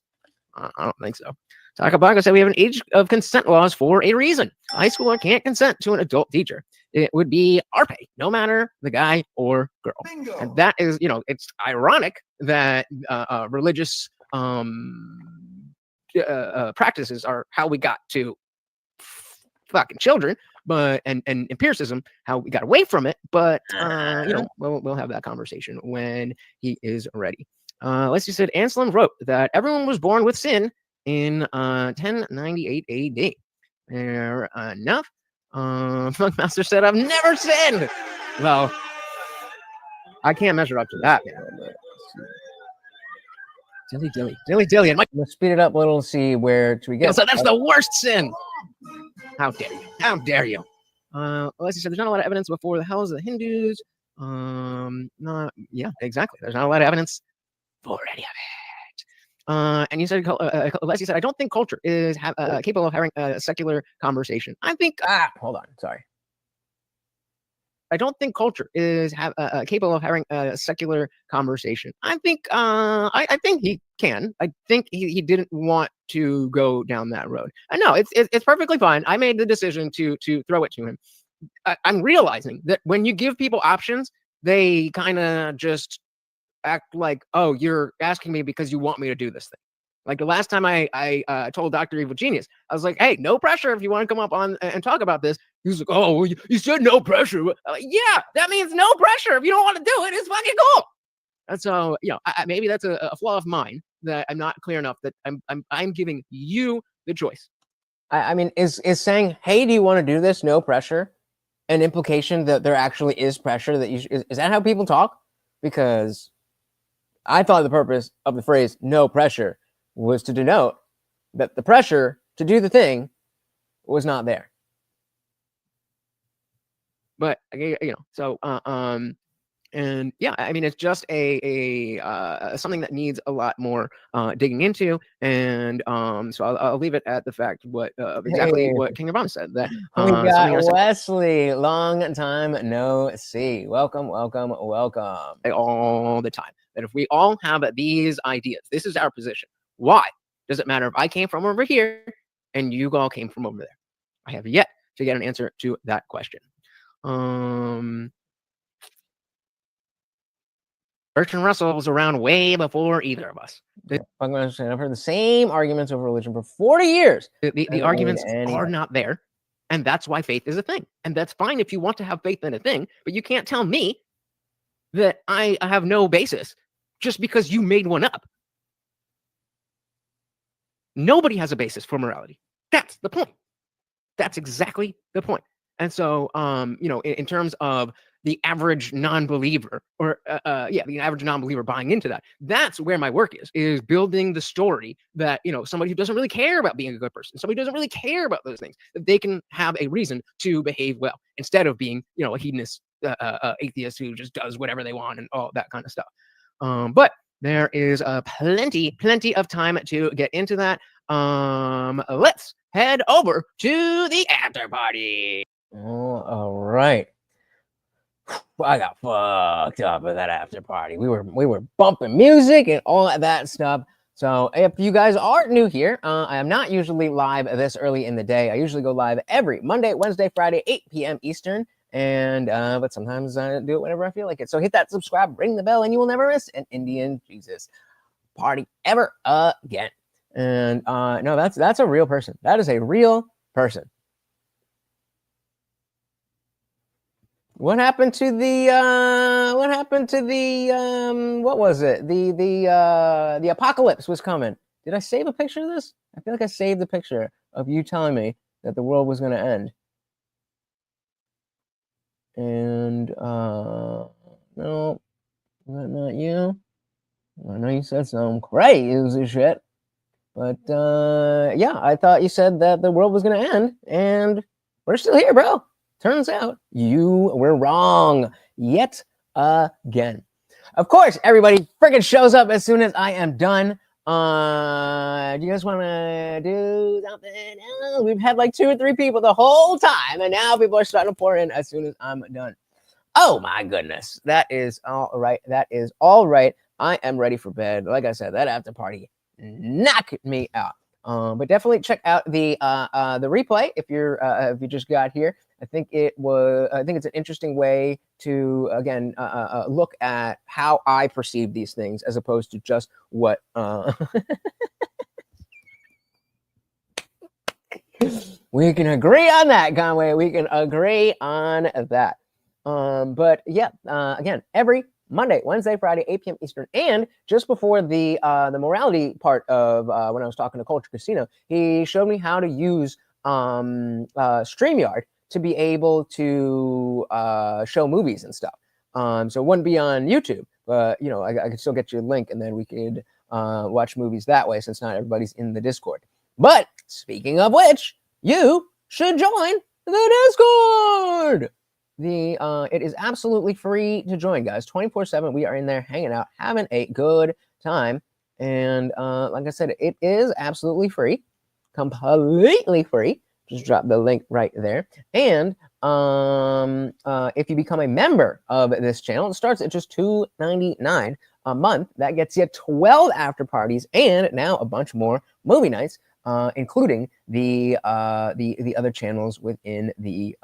I don't think so. Takabaga said we have an age of consent laws for a reason. A high schooler can't consent to an adult teacher. It would be RP, no matter the guy or girl. Bingo. And that is, it's ironic that religious practices are how we got to fucking children, but and empiricism, how we got away from it. But we'll have that conversation when he is ready. Leslie said Anselm wrote that everyone was born with sin in 1098 AD. Fair enough. Funkmaster said, I've never sinned. Well, I can't measure up to that, man. Dilly. And Mike, Let's speed it up a little, see where we get. so that's the worst sin. How dare you? How dare you? Leslie said, there's not a lot of evidence before the hells of the Hindus. Yeah, exactly. There's not a lot of evidence for any of it. And you said, Leslie said, I don't think culture is capable of having a secular conversation. I think. Hold on. Sorry. I don't think culture is capable of having a secular conversation. I think. I think he can. I think he didn't want to go down that road. I know it's perfectly fine. I made the decision to throw it to him. I'm realizing that when you give people options, they kind of just act like, oh, you're asking me because you want me to do this thing. Like the last time I told Dr. Evil Genius, I was like, hey, no pressure if you want to come up on and talk about this. He was like, oh, well, you said no pressure. Like, yeah, that means no pressure. If you don't want to do it, it's fucking cool. And so, maybe that's a flaw of mine that I'm not clear enough that I'm giving you the choice. I mean, is saying, hey, do you want to do this? No pressure. An implication that there actually is pressure that you is that how people talk? Because I thought the purpose of the phrase no pressure was to denote that the pressure to do the thing was not there. But so and yeah, I mean, it's just a something that needs a lot more digging into, and so I'll leave it at the fact what exactly what King Obama said, that we got Wesley, long time no see. Welcome all the time, that if we all have these ideas, this is our position. Why does it matter if I came from over here and you all came from over there? I have yet to get an answer to that question. Bertrand Russell was around way before either of us. I've heard the same arguments over religion for 40 years. The arguments are not there. And that's why faith is a thing. And that's fine if you want to have faith in a thing, but you can't tell me that I have no basis just because you made one up. Nobody has a basis for morality. That's the point. That's exactly the point. And so, in terms of the average non-believer, or the average non-believer buying into that, that's where my work is building the story that, somebody who doesn't really care about being a good person, somebody who doesn't really care about those things, that they can have a reason to behave well, instead of being, a hedonist atheist who just does whatever they want and all that kind of stuff. But there is plenty of time to get into that. Let's head over to the after party. Oh, all right. I got fucked up at that after party. We were bumping music and all of that stuff. So if you guys are new here, I am not usually live this early in the day. I usually go live every Monday, Wednesday, Friday, 8 p.m. Eastern. And but sometimes I do it whenever I feel like it. So hit that subscribe, ring the bell, and you will never miss an Indian Jesus party ever again. And no, that's a real person. That is a real person. What happened to the what was it? The apocalypse was coming. Did I save a picture of this? I feel like I saved the picture of you telling me that the world was going to end. And no, not you. I know you said some crazy shit, but yeah, I thought you said that the world was going to end, and we're still here, bro. Turns out you were wrong yet again. Of course, everybody freaking shows up as soon as I am done. Do you guys want to do something else? We've had like 2 or 3 people the whole time, and now people are starting to pour in as soon as I'm done. Oh my goodness. That is all right. That is all right. I am ready for bed. Like I said, that after party knocked me out. But definitely check out the replay if you just got here. I think it's an interesting way to again look at how I perceive these things as opposed to just what we can agree on that, Conway. We can agree on that. But yeah, again, every Monday, Wednesday, Friday, 8 p.m. Eastern. And just before the morality part of when I was talking to Culture Casino, he showed me how to use StreamYard to be able to show movies and stuff. So it wouldn't be on YouTube, but you know, I could still get you a link, and then we could watch movies that way, since not everybody's in the Discord. But speaking of which, you should join the Discord. It is absolutely free to join, guys. 24/7. We are in there hanging out, having a good time. And like I said, it is absolutely free, completely free. Just drop the link right there. And if you become a member of this channel, it starts at just $2.99 a month. That gets you 12 after parties and now a bunch more movie nights, including the other channels within the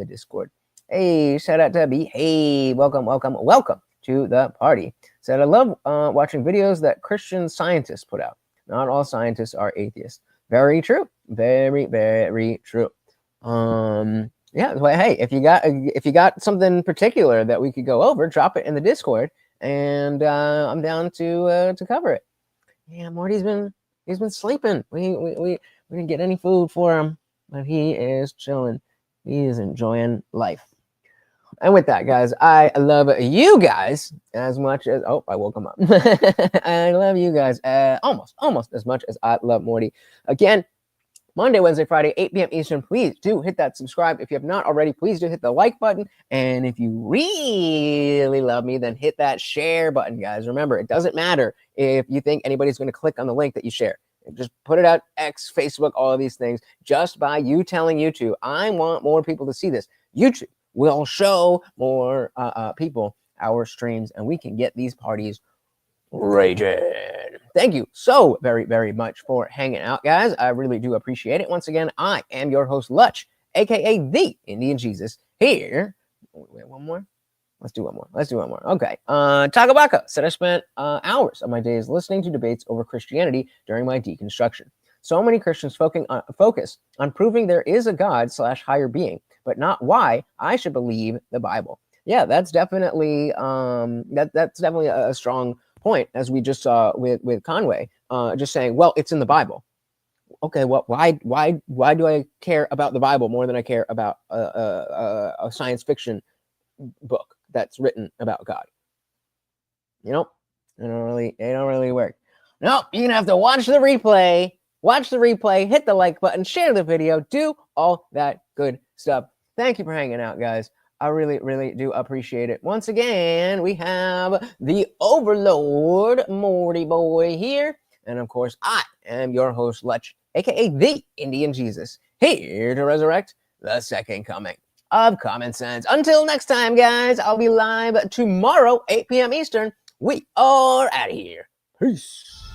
Discord. Hey, shout out to B. Hey, welcome to the party. Said, I love watching videos that Christian scientists put out. Not all scientists are atheists. Very true. Very, very true. Yeah, well, hey, if you got something particular that we could go over, drop it in the Discord, and I'm down to cover it. Yeah, Morty's been sleeping. We didn't get any food for him, but he is chilling. He is enjoying life. And with that, guys, I love you guys as much as I woke him up. I love you guys almost as much as I love Morty. Again, Monday, Wednesday, Friday, 8 p.m. Eastern. Please do hit that subscribe. If you have not already, please do hit the like button. And if you really love me, then hit that share button, guys. Remember, it doesn't matter if you think anybody's going to click on the link that you share. Just put it out, X, Facebook, all of these things. Just by you telling YouTube, I want more people to see this. YouTube will show more people our streams, and we can get these parties raging. Thank you so very, very much for hanging out, guys. I really do appreciate it. Once again, I am your host, Lutch, aka the Indian Jesus, here. Wait, one more? Let's do one more. Okay. Tagabaka said I spent hours of my days listening to debates over Christianity during my deconstruction. So many Christians focus on proving there is a God / higher being, but not why I should believe the Bible. Yeah, that's definitely that's definitely a strong point, as we just saw with Conway, just saying, well, it's in the Bible. Okay, well, why do I care about the Bible more than I care about a science fiction book that's written about God? You know, it don't really work. No, you're gonna have to watch the replay, hit the like button, share the video, do all that good stuff. Thank you for hanging out, guys. I really, really do appreciate it. Once again, we have the Overlord, Morty Boy here. And of course, I am your host, Lutch, aka the Indian Jesus, here to resurrect the second coming of common sense. Until next time, guys, I'll be live tomorrow, 8 p.m. Eastern. We are out of here. Peace.